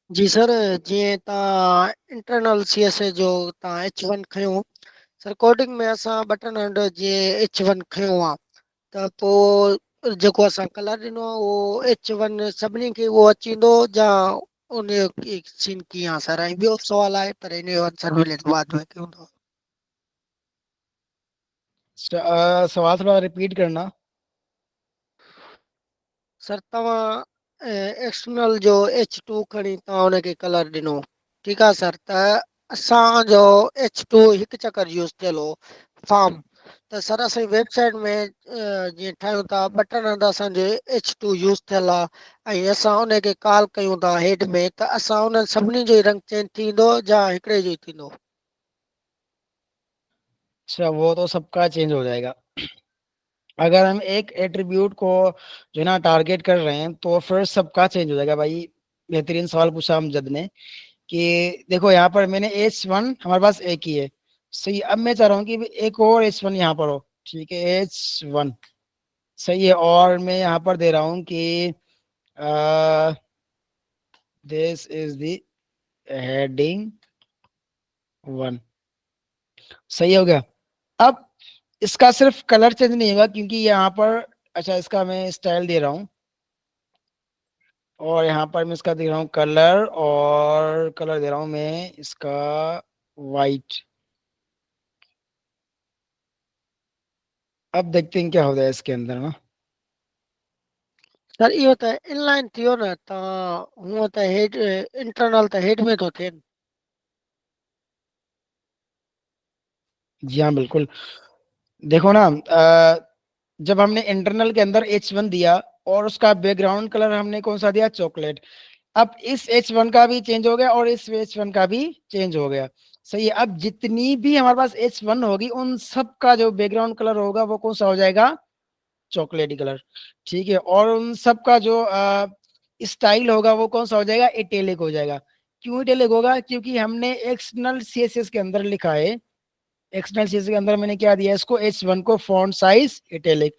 Speaker 2: जी सर, जीअं तव्हां इंटरनल सी एस जो तव्हां H1 खयो, सर कोडिंग में असां बटन एंड जीअं H1 खयो आहे, त पोइ जेको असां कलर ॾिनो आहे उहो H1 सभिनी खे उहो अची वेंदो, या उन जो सीन कीअं आहे सर? ऐं ॿियो सुवालु आहे पर इन जो आंसर मिले त बाद में कयूं था।
Speaker 1: सवाल थोड़ा रिपीट करना।
Speaker 2: सर तव्हां एक्सटर्नल जो H2 खणी तव्हां हुनखे कलर ॾिनो, ठीकु आहे सर, त असांजो H2 हिकु चकर यूज़ थियल हो फॉर्म, त सर असांजी वेबसाइट में जीअं ठाहियूं था बटन हंधि असांजे H2 यूज़ थियल आहे, ऐं असां उनखे कॉल कयूं था हेड में, त असां उन सभिनी जो ई रंग चेंज थींदो या हिकिड़े जो ई थींदो?
Speaker 1: अच्छा, वो तो सबका चेंज हो जाएगा। अगर हम एक एट्रीब्यूट को जो है ना टारगेट कर रहे हैं, तो फिर सबका चेंज हो जाएगा भाई। बेहतरीन सवाल पूछा अमजद ने कि देखो यहाँ पर मैंने H1 हमारे पास एक ही है। सही, अब मैं चाह रहा हूँ कि एक और H1 यहाँ पर हो। ठीक है, H1। सही है, और मैं यहाँ पर दे रहा हूँ कि दिस इज द हेडिंग 1। सही हो गया। अब इसका सिर्फ कलर चेंज नहीं होगा, क्योंकि यहाँ पर अच्छा इसका मैं स्टाइल दे रहा हूँ, और यहाँ पर मैं इसका दे रहा हूँ कलर, और कलर दे रहा हूँ मैं इसका वाइट। अब देखते हैं क्या होता है इसके अंदर ना।
Speaker 2: सर इहो त इनलाइन थियो न, तव्हां हूअं त हेड इंटरनल त हेड में थो थिए न।
Speaker 1: जी हाँ बिल्कुल। देखो ना, जब हमने इंटरनल के अंदर H1 दिया और उसका बैकग्राउंड कलर हमने कौन सा दिया, चॉकलेट। अब इस H1 का भी चेंज हो गया और इस H1 का भी चेंज हो गया। सही है। अब जितनी भी हमारे पास H1 होगी उन सब का जो बैकग्राउंड कलर होगा वो कौन सा हो जाएगा, चॉकलेटी कलर। ठीक है। और उन सब का जो स्टाइल होगा वो कौन सा हो जाएगा, इटैलिक हो जाएगा। क्यों इटैलिक होगा, क्योंकि हमने एक्सटर्नल सीएसएस के अंदर लिखा है। एक्सटर्नल सीएसएस के अंदर मैंने क्या दिया, इसको H1 को फॉन्ट साइज इटैलिक।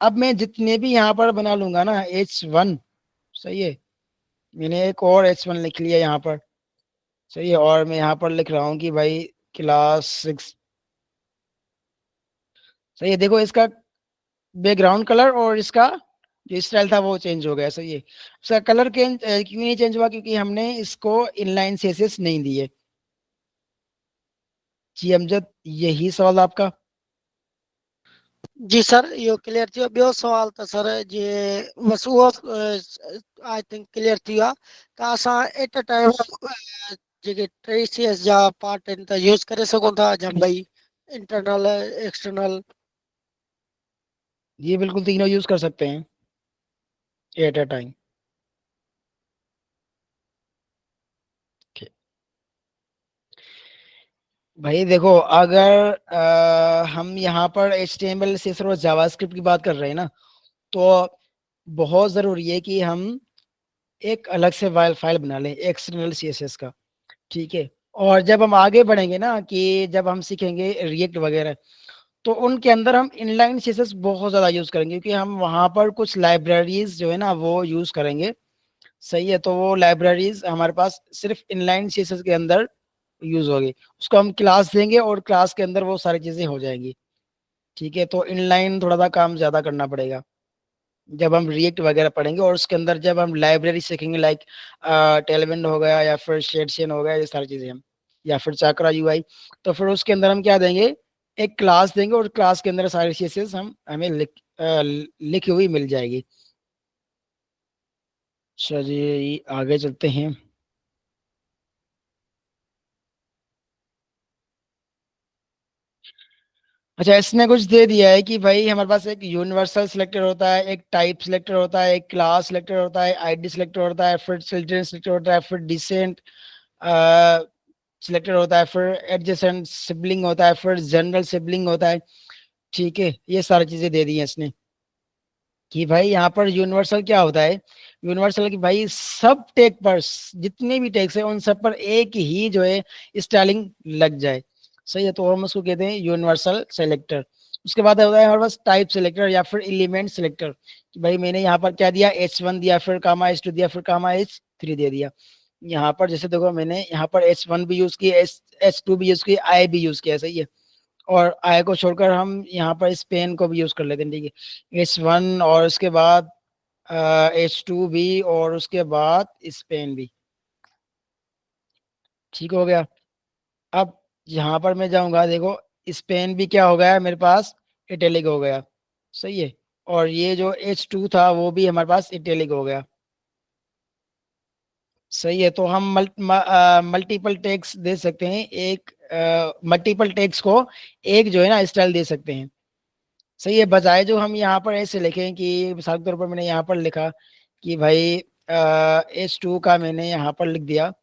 Speaker 1: अब मैं जितने भी यहाँ पर बना लूंगा ना H1, सही है, मैंने एक और H1 लिख लिया यहाँ पर। सही है। और मैं यहाँ पर लिख रहा हूँ कि भाई क्लास 6। सही है। देखो इसका बैकग्राउंड कलर और इसका जो स्टाइल था वो चेंज हो गया। सही है। इसका कलर क्यों नहीं चेंज हुआ, क्योंकि हमने इसको इनलाइन सेसेस नहीं दिए। जी अमजद, यही सवाल आपका।
Speaker 2: जी सर, इहो क्लियर थियो। ॿियो सुवाल त सर जीअं बसि उहो आई थिंक क्लियर थी वियो आहे त असां एट अ टाइम जेके टे सी एस जा पार्ट आहिनि त यूज़ करे सघूं था या ॿई, इंटरनल एक्सटर्नल।
Speaker 1: ये बिल्कुल तीनों यूज कर सकते हैं एट अ टाइम। भाई देखो, अगर हम यहाँ पर HTML CSS और जावास्क्रिप्ट की बात कर रहे हैं ना, तो बहुत जरूरी है कि हम एक अलग से फाइल फाइल बना लें एक्सटर्नल CSS का। ठीक है। और जब हम आगे बढ़ेंगे ना, कि जब हम सीखेंगे रिएक्ट वगैरह, तो उनके अंदर हम इनलाइन CSS बहुत ज्यादा यूज करेंगे, क्योंकि हम वहां पर कुछ लाइब्रेरीज जो है ना वो यूज करेंगे। सही है। तो वो लाइब्रेरीज हमारे पास सिर्फ इनलाइन CSS के अंदर यूज होगी। उसको हम क्लास देंगे और क्लास के अंदर वो सारी चीजें हो जाएंगी। ठीक है। तो इनलाइन थोड़ा सा काम ज्यादा करना पड़ेगा जब हम रिएक्ट वगैरह पढ़ेंगे, और उसके अंदर जब हम लाइब्रेरी सीखेंगे, लाइक टेलविंड हो गया या फिर शेडशन हो गया, ये सारी चीजें हम, या फिर चाकरा UI, तो फिर उसके अंदर हम क्या देंगे, एक क्लास देंगे और क्लास के अंदर सारी चीजें हम हमें लिखी हुई मिल जाएगी। चलिए आगे चलते हैं। अच्छा, इसने कुछ दे दिया है कि भाई हमारे पास एक यूनिवर्सल सिलेक्टर होता है, एक टाइप सिलेक्टर होता है, एक क्लास सिलेक्टर होता है, ID सिलेक्टर होता है, फिर चिल्ड्रन सिलेक्टर होता है, फिर डिसेंट सिलेक्टर होता है, फिर एडजेसेंट सिबलिंग होता है, फिर जनरल सिबलिंग होता है। ठीक है। ये सारी चीजें दे दी हैं इसने, कि भाई यहाँ पर यूनिवर्सल क्या होता है, यूनिवर्सल की भाई सब टेक पर, जितने भी टेक्स है उन सब पर एक ही जो है स्टाइलिंग लग जाए। सही है। तो हम उसको कहते हैं यूनिवर्सल सेलेक्टर। उसके बाद होता है हमारे पास टाइप सेलेक्टर या फिर एलिमेंट सेलेक्टर, कि भाई मैंने यहाँ पर क्या दिया, H1 दिया, फिर कामा H2 दिया, फिर कामा H3 दे दिया। यहाँ पर जैसे देखो, मैंने यहाँ पर H1 भी यूज किया, H2 भी यूज किया, I भी यूज किया। सही है। और आई को छोड़कर हम यहाँ पर स्पेन को भी यूज कर लेते हैं। ठीक है। H1 और उसके बाद H2 भी और उसके बाद स्पेन भी। ठीक हो गया। अब यहाँ पर मैं जाऊंगा, देखो स्पेन भी क्या हो गया मेरे पास, इटैलिक हो गया। सही है। और ये जो H2 था वो भी हमारे पास इटैलिक हो गया। सही है। तो हम मल्टीपल टेक्स दे सकते हैं, एक मल्टीपल टेक्स को एक जो है ना स्टाइल दे सकते हैं। सही है। बजाय जो हम यहाँ पर ऐसे लिखें, कि मिसाल के तौर पर मैंने यहाँ पर लिखा कि भाई H2 का मैंने यहाँ पर लिख दिया।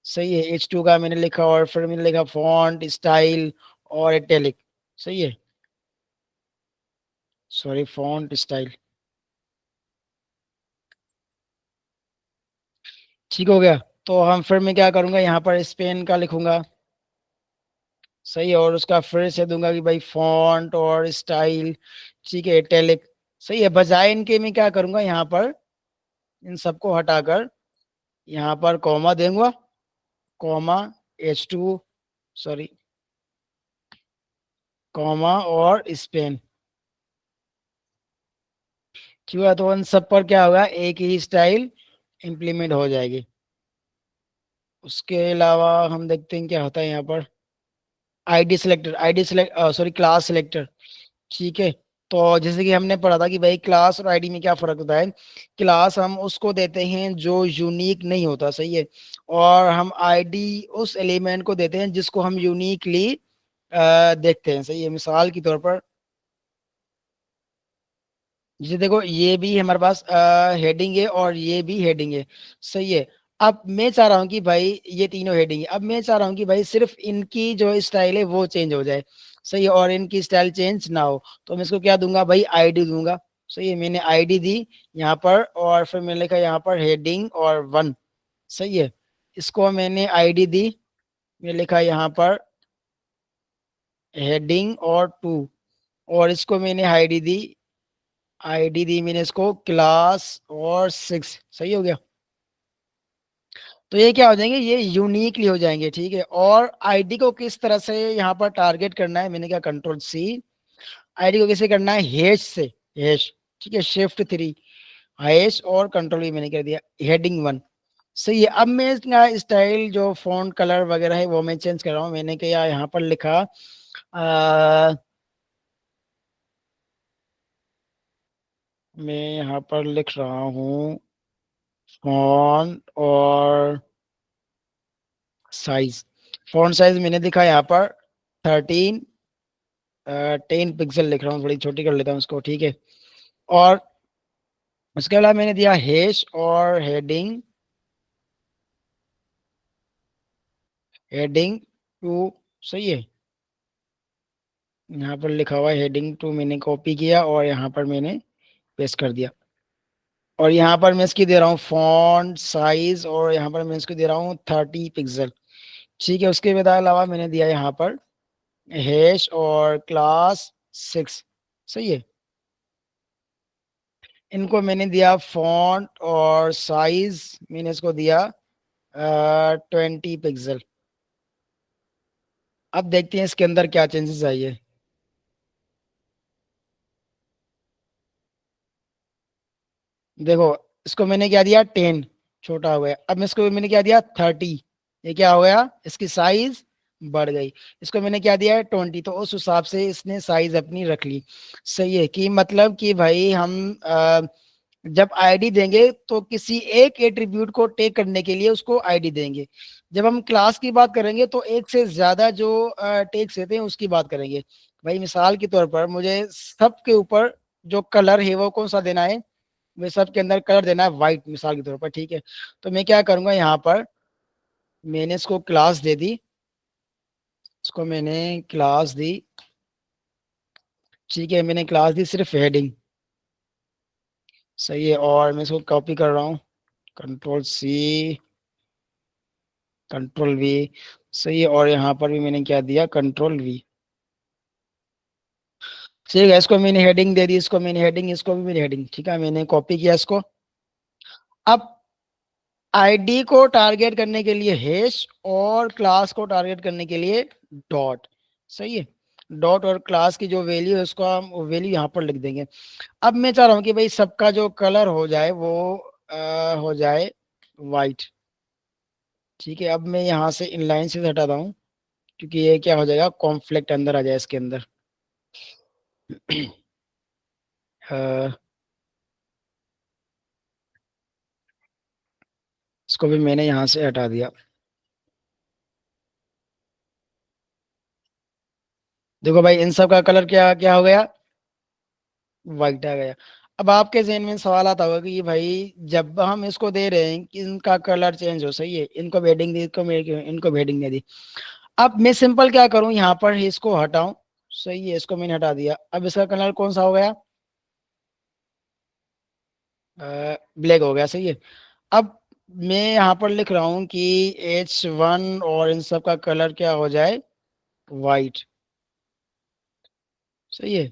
Speaker 1: सही है। H2 का मैंने लिखा और फिर मैंने लिखा फॉन्ट स्टाइल और इटैलिक। सही है। Sorry, font style. ठीक हो गया। तो हम फिर मैं क्या करूंगा, यहाँ पर स्पेन का लिखूंगा। सही है। और उसका फिर से दूंगा कि भाई फॉन्ट और स्टाइल। ठीक है, इटैलिक। सही है। बजाय इनके मैं क्या करूंगा, यहाँ पर इन सबको हटाकर यहाँ पर कॉमा दूंगा, कॉमा H2, सॉरी, कॉमा और स्पेन। ठीक है। तो उन सब पर क्या होगा, एक ही स्टाइल इम्प्लीमेंट हो जाएगी। उसके अलावा हम देखते हैं क्या होता है यहाँ पर, ID selector, ID select, sorry, class selector. ठीक है। तो जैसे कि हमने पढ़ा था कि भाई क्लास और आईडी में क्या फर्क होता है। क्लास हम उसको देते हैं जो यूनिक नहीं होता, सही है। और हम आईडी उस एलिमेंट को देते हैं जिसको हम यूनिकली देखते हैं, सही है। मिसाल के तौर पर जैसे देखो ये भी हमारे पास हेडिंग है और ये भी हेडिंग है, सही है। अब मैं चाह रहा हूँ कि भाई ये तीनों हेडिंग है, अब मैं चाह रहा हूँ कि भाई सिर्फ इनकी जो स्टाइल है वो चेंज हो जाए, सही है, और इनकी स्टाइल चेंज ना हो। तो मैं इसको क्या दूंगा भाई, आईडी दूंगा। सही है, मैंने आईडी दी यहाँ पर, और फिर मैंने लिखा यहाँ पर हेडिंग और वन, सही है। इसको मैंने आईडी दी, मैंने लिखा यहाँ पर हेडिंग और टू, और इसको मैंने आईडी दी मैंने इसको क्लास और सिक्स, सही हो गया। तो ये क्या हो जाएंगे, ये यूनिकली हो जाएंगे, ठीक है। और आईडी को किस तरह से यहाँ पर टारगेट करना है, मैंने क्या कंट्रोल सी, आईडी को कैसे करना है, हैश से, हैश, ठीक है, शिफ्ट थ्री, हैश और कंट्रोल भी मैंने कर दिया, हेडिंग वन, सही है। अब मैं इसका स्टाइल जो फॉन्ट कलर वगैरह है वो मैं चेंज कर रहा हूँ। मैंने क्या यहाँ पर लिखा मैं यहाँ पर लिख रहा हूँ फॉन्ट और साइज। फॉन्ट साइज मैंने दिखा यहाँ पर 13, 10 पिक्सल लिख रहा हूँ, थोड़ी छोटी कर लेता हूँ उसको, ठीक है। और उसके अलावा मैंने दिया हैश और हेडिंग टू, सही है। यहाँ पर लिखा हुआ है हेडिंग टू, मैंने कॉपी किया और यहाँ पर मैंने पेस्ट कर दिया। और यहाँ पर मैं इसकी दे रहा हूँ फॉन्ट साइज, और यहाँ पर मैं इसको दे रहा हूँ 30 पिक्सल, ठीक है। उसके बाद अलावा मैंने दिया यहाँ पर हैश और क्लास सिक्स, सही है। इनको मैंने दिया फॉन्ट और साइज, मैंने इसको दिया 20 पिक्सल। अब देखते हैं इसके अंदर क्या चेंजेस आई है। देखो इसको मैंने क्या दिया 10, छोटा हो गया। अब मैं इसको मैंने क्या दिया 30, ये क्या हो गया, इसकी साइज बढ़ गई। इसको मैंने क्या दिया है 20, तो उस हिसाब से इसने साइज अपनी रख ली, सही है। कि मतलब कि भाई हम जब आईडी देंगे तो किसी एक एट्रीब्यूट को टेक करने के लिए उसको आईडी देंगे। जब हम क्लास की बात करेंगे तो एक से ज्यादा जो टेक्स देते हैं उसकी बात करेंगे। भाई मिसाल के तौर पर मुझे सब के ऊपर जो कलर है वो कौन सा देना है, वे सब के अंदर कलर देना है व्हाइट, मिसाल के तौर पर, ठीक है। तो मैं क्या करूंगा, यहाँ पर मैंने इसको क्लास दे दी, इसको मैंने क्लास दी, ठीक है। मैंने क्लास दी सिर्फ हेडिंग, सही है। और मैं इसको कॉपी कर रहा हूँ, कंट्रोल सी, कंट्रोल वी, सही है। और यहाँ पर भी मैंने क्या दिया, कंट्रोल वी, ठीक है। इसको मैंने हेडिंग दे दी, इसको मैंने हेडिंग, इसको भी मैंने हेडिंग, ठीक है। मैंने कॉपी किया इसको। अब आईडी को टारगेट करने के लिए हैश, और क्लास को टारगेट करने के लिए डॉट, सही है। डॉट और क्लास की जो वैल्यू है उसको हम वैल्यू यहाँ पर लिख देंगे। अब मैं चाह रहा हूँ कि भाई सबका जो कलर हो जाए वो हो जाए वाइट, ठीक है। अब मैं यहाँ से इनलाइन से हटाता हूँ, क्योंकि ये क्या हो जाएगा, कॉन्फ्लिक्ट अंदर आ जाए इसके अंदर। अ, इसको भी मैंने यहाँ से हटा दिया। देखो भाई इन सब का कलर क्या क्या हो गया, वाइट आ गया। अब आपके जहन में सवाल आता होगा कि भाई जब हम इसको दे रहे हैं कि इनका कलर चेंज हो, सही है, इनको हेडिंग दी, इनको हेडिंग दे दी। अब मैं सिंपल क्या करूं, यहाँ पर इसको हटाऊं, सही है। इसको मैंने हटा दिया। अब इसका कलर कौन सा हो गया, ब्लैक हो गया, सही है। अब मैं यहाँ पर लिख रहा हूँ कि H1 और इन सब का कलर क्या हो जाए, वाइट, सही है।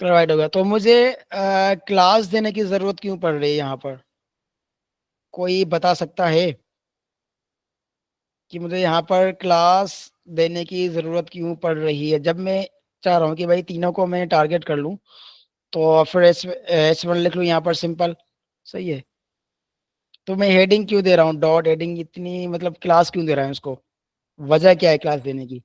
Speaker 1: कलर वाइट हो गया। तो मुझे क्लास देने की जरूरत क्यों पड़ रही है यहाँ पर, कोई बता सकता है कि मुझे यहाँ पर क्लास देने की जरूरत क्यों पड़ रही है, जब मैं चाह रहा हूँ कि भाई तीनों को मैं टारगेट कर लूँ। तो फिर H1 लिख लूँ यहाँ पर सिंपल, सही है। तो मैं हेडिंग क्यों दे रहा हूँ, डॉट हेडिंग, इतनी मतलब क्लास क्यों दे रहा है उसको, वजह क्या है क्लास देने की।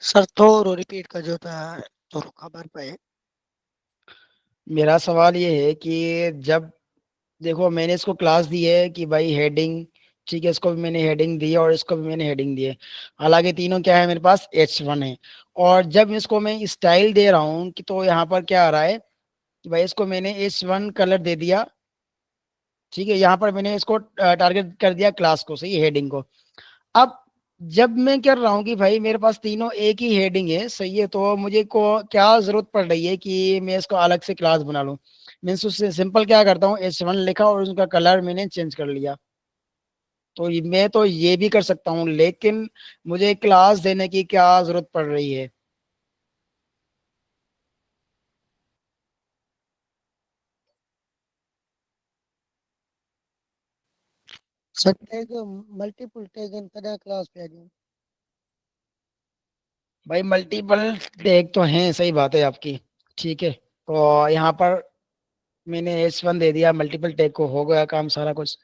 Speaker 2: सर थोड़ा रिपीट कर जो था, थोड़ा खबर पे।
Speaker 1: मेरा सवाल ये है कि जब देखो मैंने इसको क्लास दी है कि भाई हेडिंग, ठीक है, इसको भी मैंने हेडिंग दी है और इसको भी मैंने हेडिंग दी है। हालांकि तीनों क्या है, मेरे पास H1 है। और जब इसको मैं स्टाइल दे रहा हूँ कि तो यहाँ पर क्या आ रहा है कि भाई इसको मैंने H1 कलर दे दिया, ठीक है, यहाँ पर मैंने इसको टारगेट कर दिया क्लास को, सही है, हेडिंग को। अब जब मैं कर रहा हूँ कि भाई मेरे पास तीनों एक ही हेडिंग है, सही है, तो मुझे को क्या जरूरत पड़ रही है कि मैं इसको अलग से क्लास बना लूँ। मीन्स उससे सिंपल क्या करता हूँ, H1 लिखा और उसका कलर मैंने चेंज कर लिया। तो मैं तो ये भी कर सकता हूँ, लेकिन मुझे क्लास देने की क्या जरूरत पड़ रही है।
Speaker 2: Sir tag multiple tag in कदा क्लास पे आ जाए।
Speaker 1: भाई मल्टीपल टैग तो हैं, सही बात है आपकी, ठीक है। तो यहाँ पर मैंने H1 दे दिया, मल्टीपल टैग को हो गया काम सारा कुछ।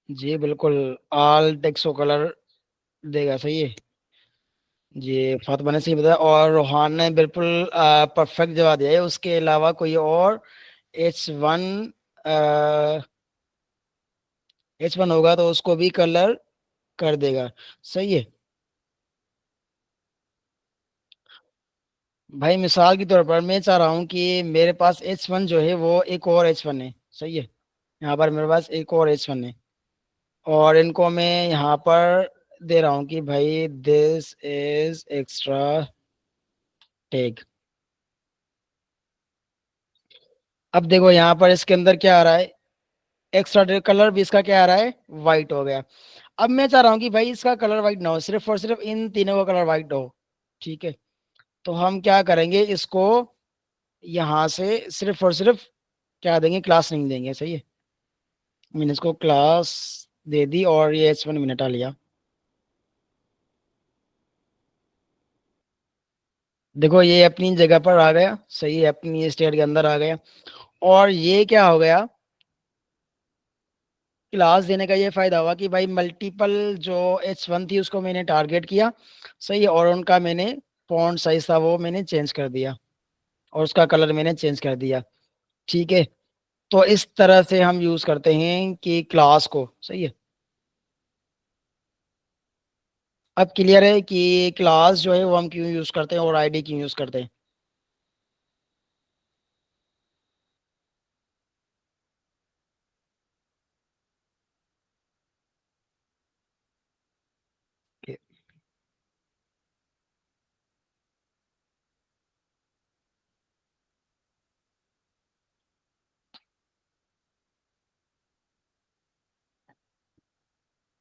Speaker 1: जी बिल्कुल, ऑल टेक्स्ट को कलर देगा, सही है। जी फातिमा ने सही बताया और रोहान ने बिल्कुल परफेक्ट जवाब दिया है। उसके अलावा कोई और H1, H1 होगा तो उसको भी कलर कर देगा, सही है। भाई मिसाल के तौर पर मैं चाह रहा हूँ कि मेरे पास H1 जो है वो एक और H1 है, सही है। यहाँ पर मेरे पास एक और H1 है और इनको मैं यहाँ पर दे रहा हूँ कि भाई दिस इज एक्स्ट्रा टैग। अब देखो यहाँ पर इसके अंदर क्या आ रहा है, एक्स्ट्रा कलर भी इसका क्या आ रहा है, व्हाइट हो गया। अब मैं चाह रहा हूँ कि भाई इसका कलर व्हाइट ना हो, सिर्फ और सिर्फ इन तीनों का कलर व्हाइट हो, ठीक है। तो हम क्या करेंगे, इसको यहाँ से सिर्फ और सिर्फ क्या देंगे, क्लास नहीं देंगे, सही है। मैंने इसको क्लास दे दी और ये H1 मैंने हटा लिया। देखो ये अपनी जगह पर आ गया, सही है, अपनी स्टेट के अंदर आ गया। और ये क्या हो गया, क्लास देने का ये फायदा हुआ कि भाई मल्टीपल जो H1 थी उसको मैंने टारगेट किया, सही है, और उनका मैंने फॉन्ट साइज था वो मैंने चेंज कर दिया और उसका कलर मैंने चेंज कर दिया, ठीक है। तो इस तरह से हम यूज करते हैं कि क्लास को, सही है। अब क्लियर है कि क्लास जो है वो हम क्यों यूज करते हैं और आईडी क्यों यूज करते हैं।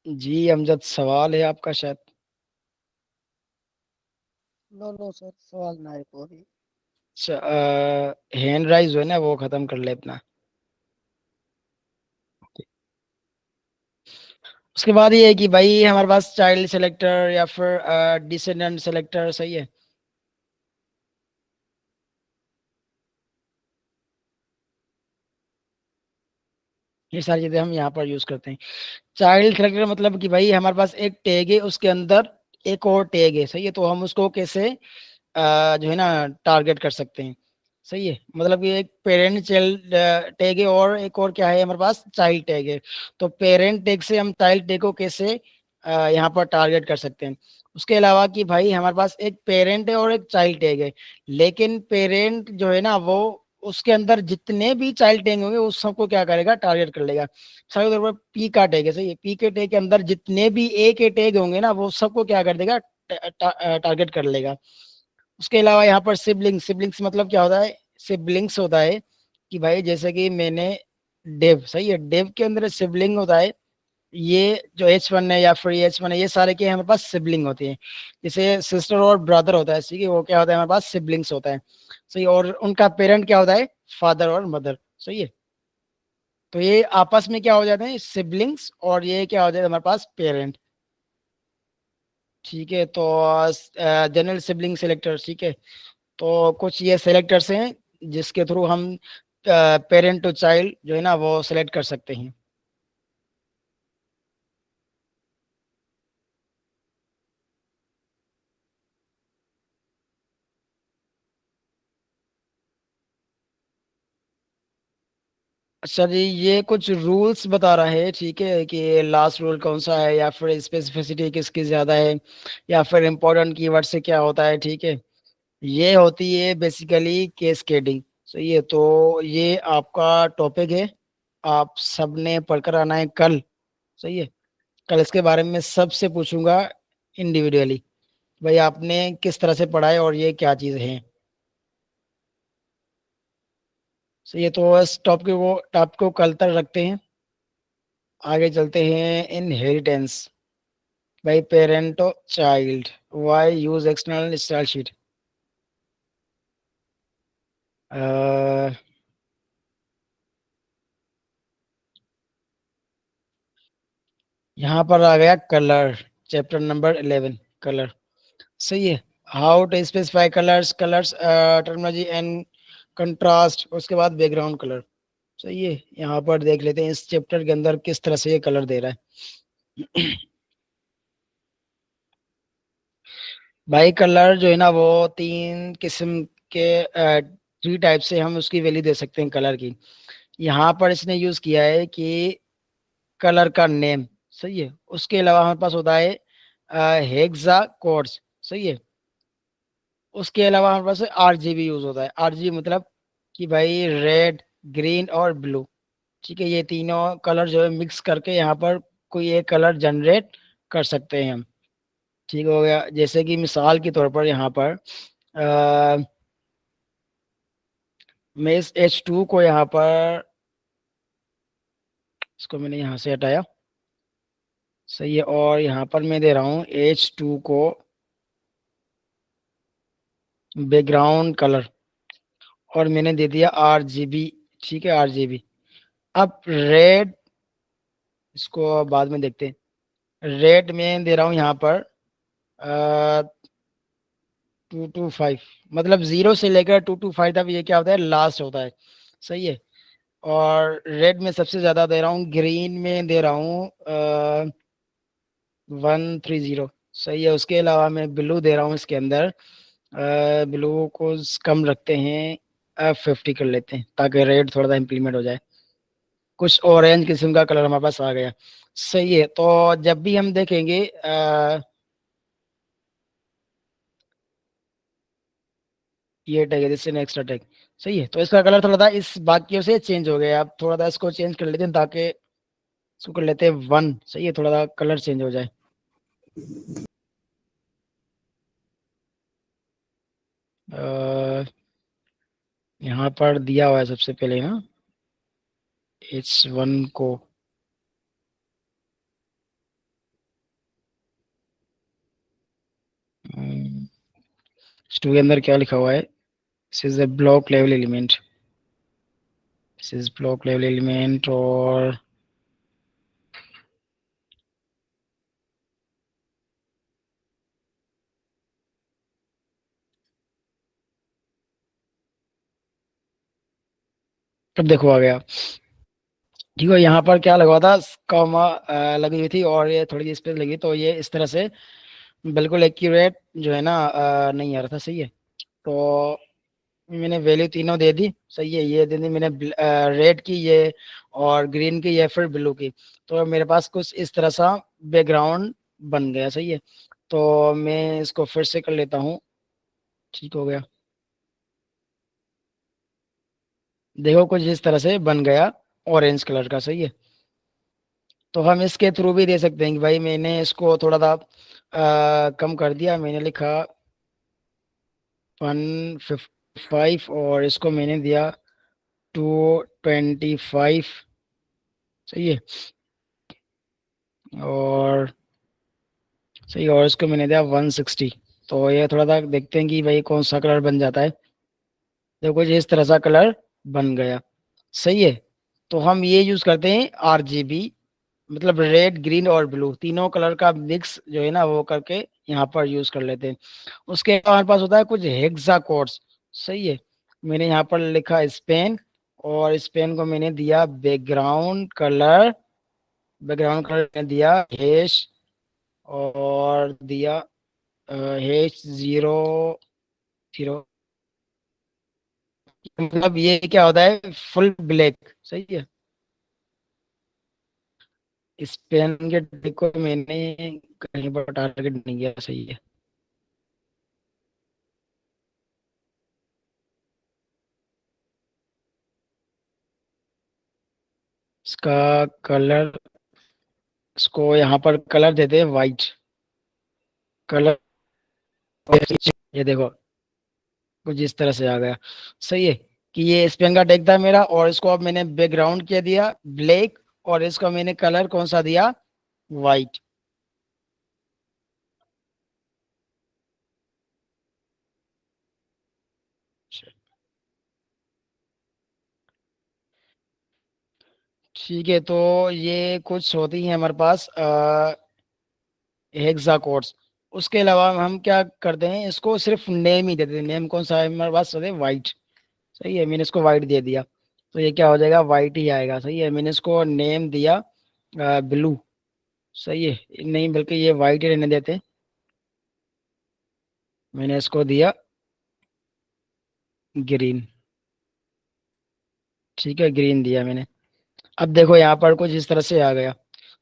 Speaker 1: जी अमजद, सवाल है आपका शायद।
Speaker 2: नो नो सर सवाल ना है कोई।
Speaker 1: हैंड राइज जो है ना वो खत्म कर ले अपना। उसके बाद ये है कि भाई हमारे पास चाइल्ड सेलेक्टर या फिर डिसेंडेंट सेलेक्टर, सही है। ये सारी चीजें हम यहाँ पर यूज करते हैं। चाइल्ड सेलेक्टर मतलब कि भाई हमारे पास एक टैग है, उसके अंदर एक और टैग है, सही है, तो हम उसको कैसे जो है ना टारगेट कर सकते हैं, सही है। मतलब कि एक पेरेंट चाइल्ड टैग है और एक और क्या है हमारे पास, चाइल्ड टैग है। तो पेरेंट टैग से हम चाइल्ड टैग को कैसे यहाँ पर टारगेट कर सकते हैं। उसके अलावा कि भाई हमारे पास एक पेरेंट है और एक चाइल्ड टैग है, लेकिन पेरेंट जो है ना वो उसके अंदर जितने भी चाइल्ड टैग होंगे उस सबको क्या करेगा, टारगेट कर लेगा। सही तौर पर पी का टैग है, सही है, पी के टैग के अंदर जितने भी ए के टैग होंगे ना वो सबको क्या कर देगा, टारगेट कर लेगा। उसके अलावा यहाँ पर सिबलिंग्स, सिबलिंग्स मतलब क्या होता है, सिबलिंग्स होता है कि भाई जैसे कि मैंने डेव, सही है, डेव के अंदर सिबलिंग होता है, ये जो H1 है या फिर H1 है, ये सारे के हमारे पास सिबलिंग होती है। जैसे सिस्टर और ब्रदर होता है, ठीक है, वो क्या होता है, हमारे पास सिबलिंग्स होता है, सही। और उनका पेरेंट क्या होता है, फादर और मदर, सही है। तो ये आपस में क्या हो जाते हैं, सिबलिंग्स, और ये क्या हो जाता है हमारे पास, पेरेंट। ठीक है, तो जनरल सिबलिंग सेलेक्टर, ठीक है। तो कुछ ये सेलेक्टर्स हैं जिसके थ्रू हम पेरेंट टू चाइल्ड जो है ना वो सेलेक्ट कर सकते हैं। अच्छा जी, ये कुछ रूल्स बता रहा है, ठीक है, कि लास्ट रूल कौन सा है, या फिर स्पेसिफिसिटी किसकी ज्यादा है, या फिर इम्पोर्टेंट कीवर्ड से क्या होता है, ठीक है। ये होती है बेसिकली केस्केडिंग, सही है। तो ये आपका टॉपिक है, आप सबने पढ़कर आना है कल, सही है। कल इसके बारे में सबसे पूछूंगा इंडिविजुअली, भाई आपने किस तरह से पढ़ा है और ये क्या चीज़ है, सही है। तो इस टॉपिक को कल तक रखते हैं। आगे चलते हैं, इनहेरिटेंस, भाई parent child, why use external style sheet. यहाँ पर आ गया कलर, चैप्टर नंबर 11, कलर, सही है। How to specify colours, colours terminology and contrast, उसके बाद बैकग्राउंड कलर, सही है। यहाँ पर देख लेते हैं इस चैप्टर के अंदर किस तरह से ये कलर दे रहा है। भाई कलर जो है ना वो तीन किस्म के, थ्री टाइप से हम उसकी वैल्यू दे सकते हैं कलर की। यहाँ पर इसने यूज किया है कि कलर का नेम, सही है। उसके अलावा हमारे पास होता है हेक्सा कोड्स, सही है। उसके अलावा हमारे पास आरजीबी यूज होता है, आरजीबी मतलब कि भाई रेड, ग्रीन और ब्लू, ठीक है। ये तीनों कलर जो है मिक्स करके यहाँ पर कोई एक कलर जनरेट कर सकते हैं हम, ठीक हो गया। जैसे कि मिसाल के तौर पर यहाँ पर मैं इस H2 को यहाँ पर, इसको मैंने यहाँ से हटाया, सही है। और यहाँ पर मैं दे रहा हूँ H2 को बैकग्राउंड कलर, और मैंने दे दिया RGB, ठीक है, RGB। अब रेड, इसको बाद में देखते हैं। रेड में दे रहा हूँ यहाँ पर 2 to 5, मतलब 0 से लेकर 2 to 5 तक, ये क्या होता है, लास्ट होता है, सही है। और रेड में सबसे ज्यादा दे रहा हूँ, ग्रीन में दे रहा हूँ 130, सही है। उसके अलावा मैं ब्लू दे रहा हूँ इसके अंदर, ब्लू को कम रखते हैं, 50 कर लेते हैं, ताकि रेड थोड़ा सा इम्प्लीमेंट हो जाए। कुछ ऑरेंज किस्म का कलर हमारे पास आ गया, सही है। तो जब भी हम देखेंगे ये टैग है, जिससे नेक्स्ट टैग, सही है। तो इसका कलर थोड़ा सा इस बाकियों से चेंज हो गया, अब थोड़ा सा इसको चेंज कर लेते हैं, ताकि इसको कर लेते हैं 1, सही है, थोड़ा सा कलर चेंज हो जाए। यहाँ पर दिया हुआ है सबसे पहले ना H1 को, H2 के अंदर क्या लिखा हुआ है, this is a block level element, this is block level element। और अब देखो आ गया, ठीक है। यहाँ पर क्या लगा था, कॉमा लगी हुई थी, और ये थोड़ी सी स्पेस लगी, तो ये इस तरह से बिल्कुल एक्यूरेट जो है ना नहीं आ रहा था, सही है। तो मैंने वैल्यू तीनों दे दी, सही है। ये दे दी मैंने, रेड की ये, और ग्रीन की, या फिर ब्लू की। तो मेरे पास कुछ इस तरह सा बैकग्राउंड बन गया, सही है। तो मैं इसको फिर से कर लेता हूँ। ठीक हो गया। देखो कुछ इस तरह से बन गया ऑरेंज कलर का, सही है। तो हम इसके थ्रू भी दे सकते हैं कि भाई मैंने इसको थोड़ा सा कम कर दिया, मैंने लिखा 155 और इसको मैंने दिया 225, सही है। और सही है, और इसको मैंने दिया 160। तो ये थोड़ा सा देखते हैं कि भाई कौन सा कलर बन जाता है। देखो जी इस तरह सा कलर बन गया, सही है। तो हम ये यूज करते हैं आरजीबी, मतलब रेड ग्रीन और ब्लू तीनों कलर का मिक्स जो है ना वो करके यहाँ पर यूज कर लेते हैं। उसके बाद हमारे पास होता है कुछ हेक्सा कोड्स, सही है। मैंने यहाँ पर लिखा स्पेन, और स्पेन को मैंने दिया बैकग्राउंड कलर, बैकग्राउंड कलर ने दिया हैश, और दिया हैश 0 0। मतलब ये क्या होता है, फुल ब्लैक, सही है। स्पेन के टिक को मैंने कहीं पर टारगेट नहीं किया, सही है। इसका कलर, इसको यहाँ पर कलर देते हैं वाइट कलर। ये देखो कुछ इस तरह से आ गया, सही है। कि ये स्पेन का टेक था मेरा, और इसको अब मैंने बैकग्राउंड क्या दिया, ब्लैक, और इसका मैंने कलर कौन सा दिया, वाइट। ठीक है, तो ये कुछ होती है हमारे पास हेक्सा कोड्स। उसके अलावा हम क्या करते हैं, इसको सिर्फ नेम ही देते हैं। नेम कौन सा है हमारे पास, वाइट, सही है। मैंने इसको वाइट दे दिया, तो ये क्या हो जाएगा, वाइट ही आएगा, सही है। मैंने इसको नेम दिया ब्लू, सही है। नहीं बल्कि ये वाइट ही रहने देते हैं। मैंने इसको दिया ग्रीन, ठीक है, ग्रीन दिया मैंने। अब देखो यहाँ पर कुछ इस तरह से आ गया,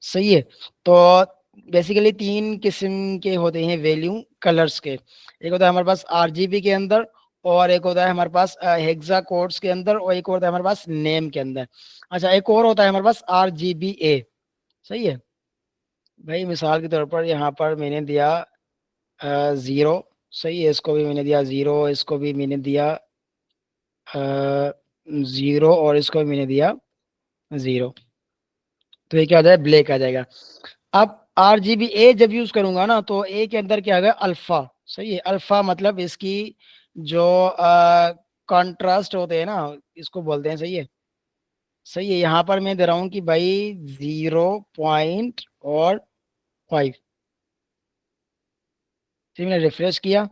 Speaker 1: सही है। तो बेसिकली तीन किस्म के होते हैं वैल्यू कलर्स के। एक होता है हमारे पास आरजीबी के अंदर, और एक होता है हमारे पास हेक्सा कोड्स के अंदर, और एक होता है हमारे पास नेम के अंदर। अच्छा, एक और होता है हमारे पास RGBA, सही है। भाई मिसाल के तौर पर यहाँ पर मैंने दिया 0, सही है। इसको भी मैंने दिया 0, इसको भी मैंने दिया 0, और इसको भी मैंने दिया 0। तो ये क्या हो जाए, ब्लैक आ जाएगा। अब RGBA जब यूज करूंगा ना, तो ए के अंदर क्या आ गया, अल्फा, सही है। अल्फा मतलब इसकी जो कंट्रास्ट होते हैं ना, इसको बोलते हैं, सही है। सही है, यहाँ पर मैं दे रहा हूँ कि भाई 0.5। फिर मैंने रिफ्रेश किया,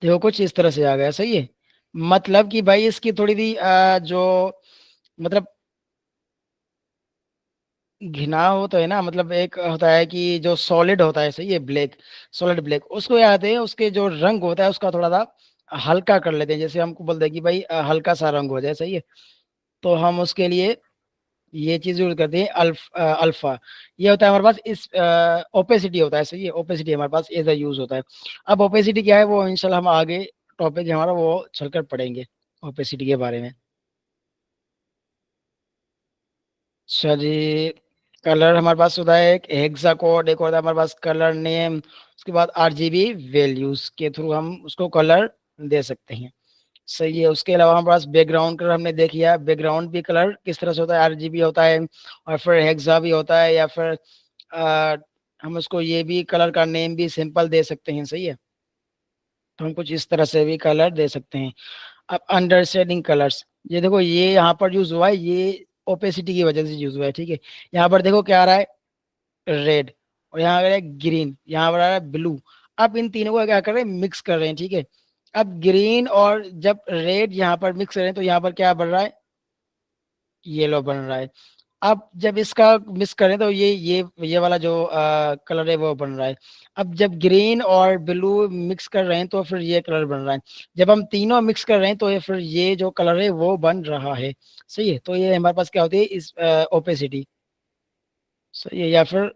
Speaker 1: देखो कुछ इस तरह से आ गया, सही है। मतलब कि भाई इसकी थोड़ी सी जो मतलब घिनाव होता है ना, मतलब एक होता है कि जो सॉलिड होता है, सही है, ब्लैक, सॉलिड ब्लैक, उसको क्या आते हैं, उसके जो रंग होता है उसका थोड़ा सा हल्का कर लेते हैं। जैसे हमको बोलते हैं कि भाई हल्का सा रंग हो जाए, सही है। तो हम उसके लिए ये चीज यूज करते हैं अल्फा। ये होता है हमारे पास इस ओपेसिटी होता है, सही है। ओपेसिटी हमारे पास एज अ यूज होता है। अब ओपेसिटी क्या है वो इंशाल्लाह हम आगे टॉपिक हमारा वो चलकर पढ़ेंगे ओपेसिटी के बारे में। अच्छा जी, कलर हमारे पास होता है एक हेक्सा कोड, एक होता है हमारे पास कलर नेम, उसके बाद RGB वैल्यूज के थ्रू हम उसको कलर दे सकते हैं, सही है। उसके अलावा हमारे पास बैकग्राउंड कलर हमने देख लिया। बैकग्राउंड भी कलर किस तरह से होता है, RGB होता है, और फिर हेक्सा भी होता है, या फिर आ, हम उसको ये भी कलर का नेम भी सिंपल दे सकते हैं, सही है। तो हम कुछ इस तरह से भी कलर दे सकते हैं। अब अंडरस्टैंडिंग कलर्स, ये देखो ये यहाँ पर यूज हुआ है, ये ओपेसिटी की वजह से यूज हुआ है, ठीक है। यहाँ पर देखो क्या आ रहा है, रेड, और यहाँ आ रहा है ग्रीन, यहाँ पर आ रहा है ब्लू। अब इन तीनों को क्या कर रहे हैं, मिक्स कर रहे हैं, ठीक है। अब ग्रीन और जब रेड यहाँ पर मिक्स कर रहे हैं, तो यहाँ पर क्या बन रहा है, येलो बन रहा है। अब जब इसका मिक्स करें तो ये वाला जो कलर है वो बन रहा है। अब जब ग्रीन और ब्लू मिक्स कर रहे हैं तो फिर ये कलर बन रहा है। जब हम तीनों मिक्स कर रहे हैं तो ये फिर ये जो कलर है वो बन रहा है, सही है। तो ये हमारे पास क्या होती है, इस ओपेसिटी, सही है। या फिर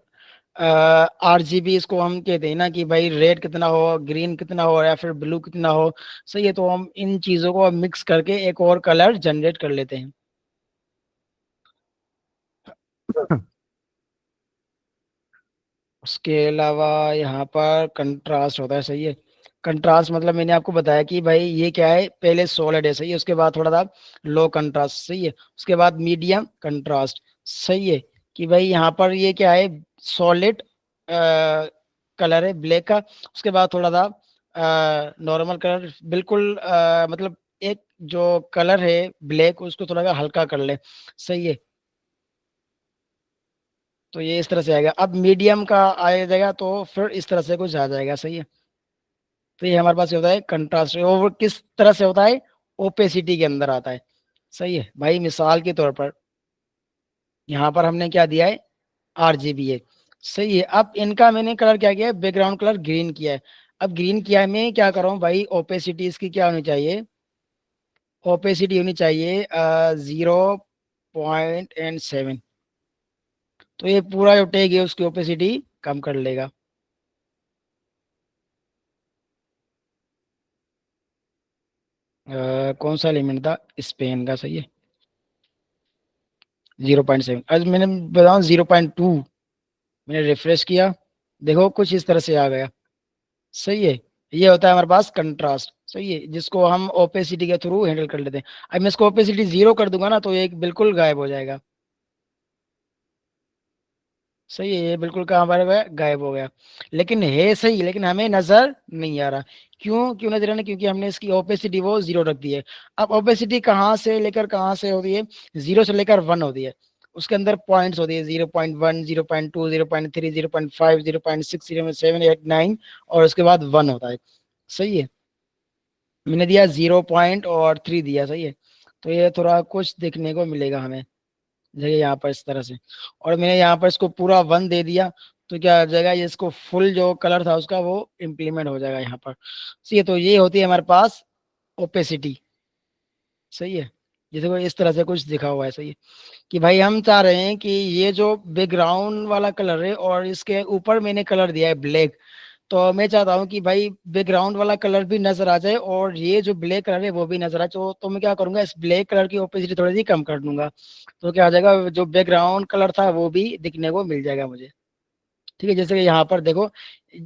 Speaker 1: आरजीबी इसको हम कहते हैं ना कि भाई रेड कितना हो, ग्रीन कितना हो, या फिर ब्लू कितना हो। सही है, तो हम इन चीजों को मिक्स करके एक और कलर जनरेट कर लेते हैं। उसके अलावा यहाँ पर कंट्रास्ट होता है। सही है, कंट्रास्ट मतलब मैंने आपको बताया कि भाई ये क्या है, पहले सॉलिड है। सही है, उसके बाद थोड़ा सा लो कंट्रास्ट। सही है, उसके बाद मीडियम कंट्रास्ट। सही है, कि भाई यहाँ पर ये क्या है, सॉलिड कलर है ब्लैक का। उसके बाद थोड़ा सा नॉर्मल कलर, बिल्कुल मतलब एक जो कलर है ब्लैक, उसको थोड़ा सा हल्का कर ले। सही है, तो ये इस तरह से आएगा। अब मीडियम का आ जाएगा तो फिर इस तरह से कुछ आ जाएगा। सही है, तो ये हमारे पास ये होता है कंट्रास्ट। और वो किस तरह से होता है, ओपेसिटी के अंदर आता है। सही है भाई, मिसाल के तौर पर यहाँ पर हमने क्या दिया है, आरजीबी है। सही है, अब इनका मैंने कलर क्या किया है, बैकग्राउंड कलर ग्रीन किया है। अब ग्रीन किया है, मैं क्या कर रहा हूँ भाई, ओपेसिटी इसकी क्या होनी चाहिए, ओपेसिटी होनी चाहिए 0.7। तो ये पूरा जो टैग है उसकी ओपेसिटी कम कर लेगा। कौन सा एलिमेंट था, स्पेन का। सही है, 0.7। आज मैंने बताऊँ 0.2, मैंने रिफ्रेश किया, देखो कुछ इस तरह से आ गया। सही है, ये होता है हमारे पास कंट्रास्ट। सही है, जिसको हम ओपेसिटी के थ्रू हैंडल कर लेते हैं। अब मैं इसको ओपेसिटी 0 कर दूंगा ना, तो ये बिल्कुल गायब हो जाएगा। सही है, ये बिल्कुल कहाँ पर है, गायब हो गया। लेकिन है सही, लेकिन हमें नजर नहीं आ रहा। क्यों क्यों नजर आ रहा, क्योंकि हमने इसकी ओपेसिटी वो 0 रख दी है। अब ओपेसिटी कहाँ से लेकर कहाँ से होती है, 0 से लेकर 1 होती है। उसके अंदर पॉइंट्स होती है, 0.1, 0.2, 0.3, 0.5, 0.6, 0.7, 8, 9, और उसके बाद 1 होता है। सही है, मैंने दिया 0.3 दिया। सही है, तो ये थोड़ा कुछ देखने को मिलेगा हमें, जगह यहाँ पर इस तरह से। और मैंने यहाँ पर इसको पूरा 1 दे दिया, तो क्या हो जाएगा, ये इसको फुल जो कलर था उसका वो इम्प्लीमेंट हो जाएगा यहाँ पर। सही है, तो ये होती है हमारे पास ओपेसिटी। सही है, जैसे को इस तरह से कुछ दिखा हुआ है। सही है, कि भाई हम चाह रहे हैं कि ये जो बैकग्राउंड वाला कलर है और इसके ऊपर मैंने कलर दिया है ब्लैक, तो मैं चाहता हूँ कि भाई बैकग्राउंड वाला कलर भी नजर आ जाए और ये जो ब्लैक कलर है वो भी नजर आए। तो मैं क्या करूंगा, इस ब्लैक कलर की ओपेसिटी थोड़ी सी कम कर दूंगा। तो क्या आ जाएगा, जो बैकग्राउंड कलर था वो भी दिखने को मिल जाएगा मुझे। ठीक है, जैसे कि यहाँ पर देखो,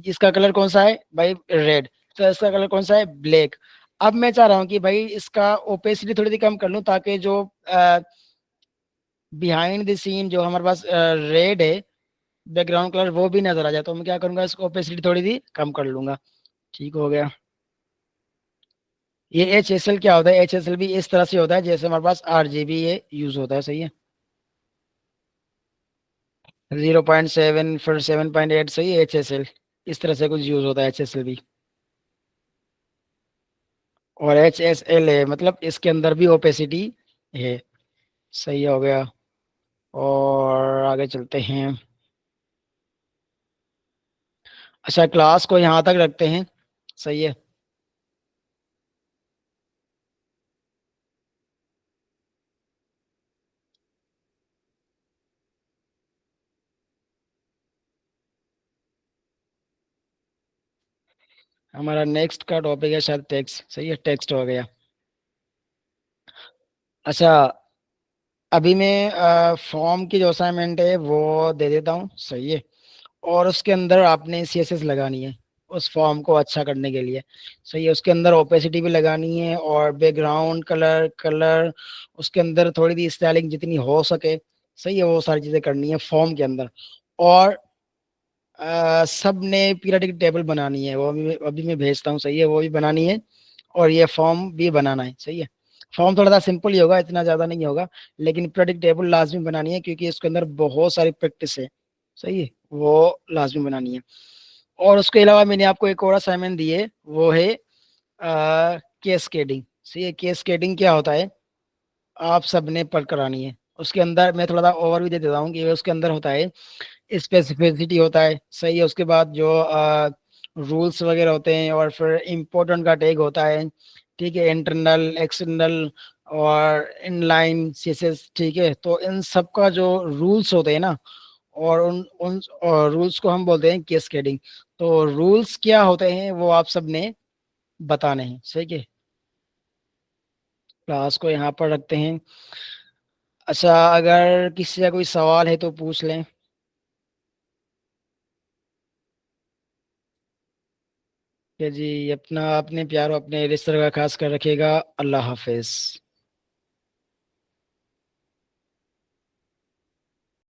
Speaker 1: इसका कलर कौन सा है भाई, रेड। तो इसका कलर कौन सा है, ब्लैक। अब मैं चाह रहा हूँ कि भाई इसका ओपेसिटी थोड़ी सी कम कर लूँ, ताकि जो बिहाइंड द सीन जो हमारे पास रेड है बैकग्राउंड कलर, वो भी नजर आ जाए। तो मैं क्या करूंगा, इसको ओपेसिटी थोड़ी सी कम कर लूंगा। ठीक हो गया। ये एच एस एल क्या होता है, एच एस एल भी इस तरह से होता है जैसे हमारे पास आरजीबी ये यूज होता है। सही है, 0.7 फिर 7.8। सही है, एच एस एल इस तरह से कुछ यूज होता है, एच एस एल भी। और एच एस एल है मतलब इसके अंदर भी ओपेसिटी है। सही हो गया, और आगे चलते हैं। अच्छा, क्लास को यहाँ तक रखते हैं। सही है, हमारा नेक्स्ट का टॉपिक है शायद टेक्स्ट। सही है, टेक्स्ट हो गया। अच्छा, अभी मैं फॉर्म की जो असाइनमेंट है वो दे देता हूँ। सही है, और उसके अंदर आपने सीएसएस लगानी है उस फॉर्म को अच्छा करने के लिए। सही है, उसके अंदर ओपेसिटी भी लगानी है और बैकग्राउंड कलर कलर, उसके अंदर थोड़ी सी स्टाइलिंग जितनी हो सके। सही है, वो सारी चीजें करनी है फॉर्म के अंदर। और सब ने पीरियडिक टेबल बनानी है, वो अभी मैं भेजता हूँ। सही है, वो भी बनानी है, और ये फॉर्म भी बनाना है। सही है, फॉर्म थोड़ा सा सिंपल ही होगा, इतना ज्यादा नहीं होगा, लेकिन पीरियडिक टेबल लाजमी बनानी है क्योंकि इसके अंदर बहुत सारी प्रैक्टिस है। सही है, वो लाजमी बनानी है। और उसके अलावा मैंने आपको एक और असाइनमेंट दी है, वो है केस्केडिंग। सही है, केस्केडिंग क्या होता है, आप सबने पढ़ करानी है। उसके अंदर मैं थोड़ा सा ओवरव्यू दे देता हूँ कि उसके अंदर होता है स्पेसिफिसिटी होता है। सही है, उसके बाद जो रूल्स वगैरह होते हैं, और फिर इम्पोर्टेंट का टैग होता है। ठीक है, इंटरनल एक्सटर्नल और इनलाइन सीएसएस। ठीक है, तो इन सब का जो रूल्स होते हैं ना, और उन उन रूल्स को हम बोलते हैं कैस्केडिंग। तो रूल्स क्या होते हैं वो आप सबने बताने हैं, ठीक है। क्लास को यहाँ पर रखते हैं। अच्छा, अगर किसी का कोई सवाल है तो पूछ लें। कि जी, अपना अपने प्यारो अपने रिश्ते का खास कर रखिएगा। अल्लाह हाफिज।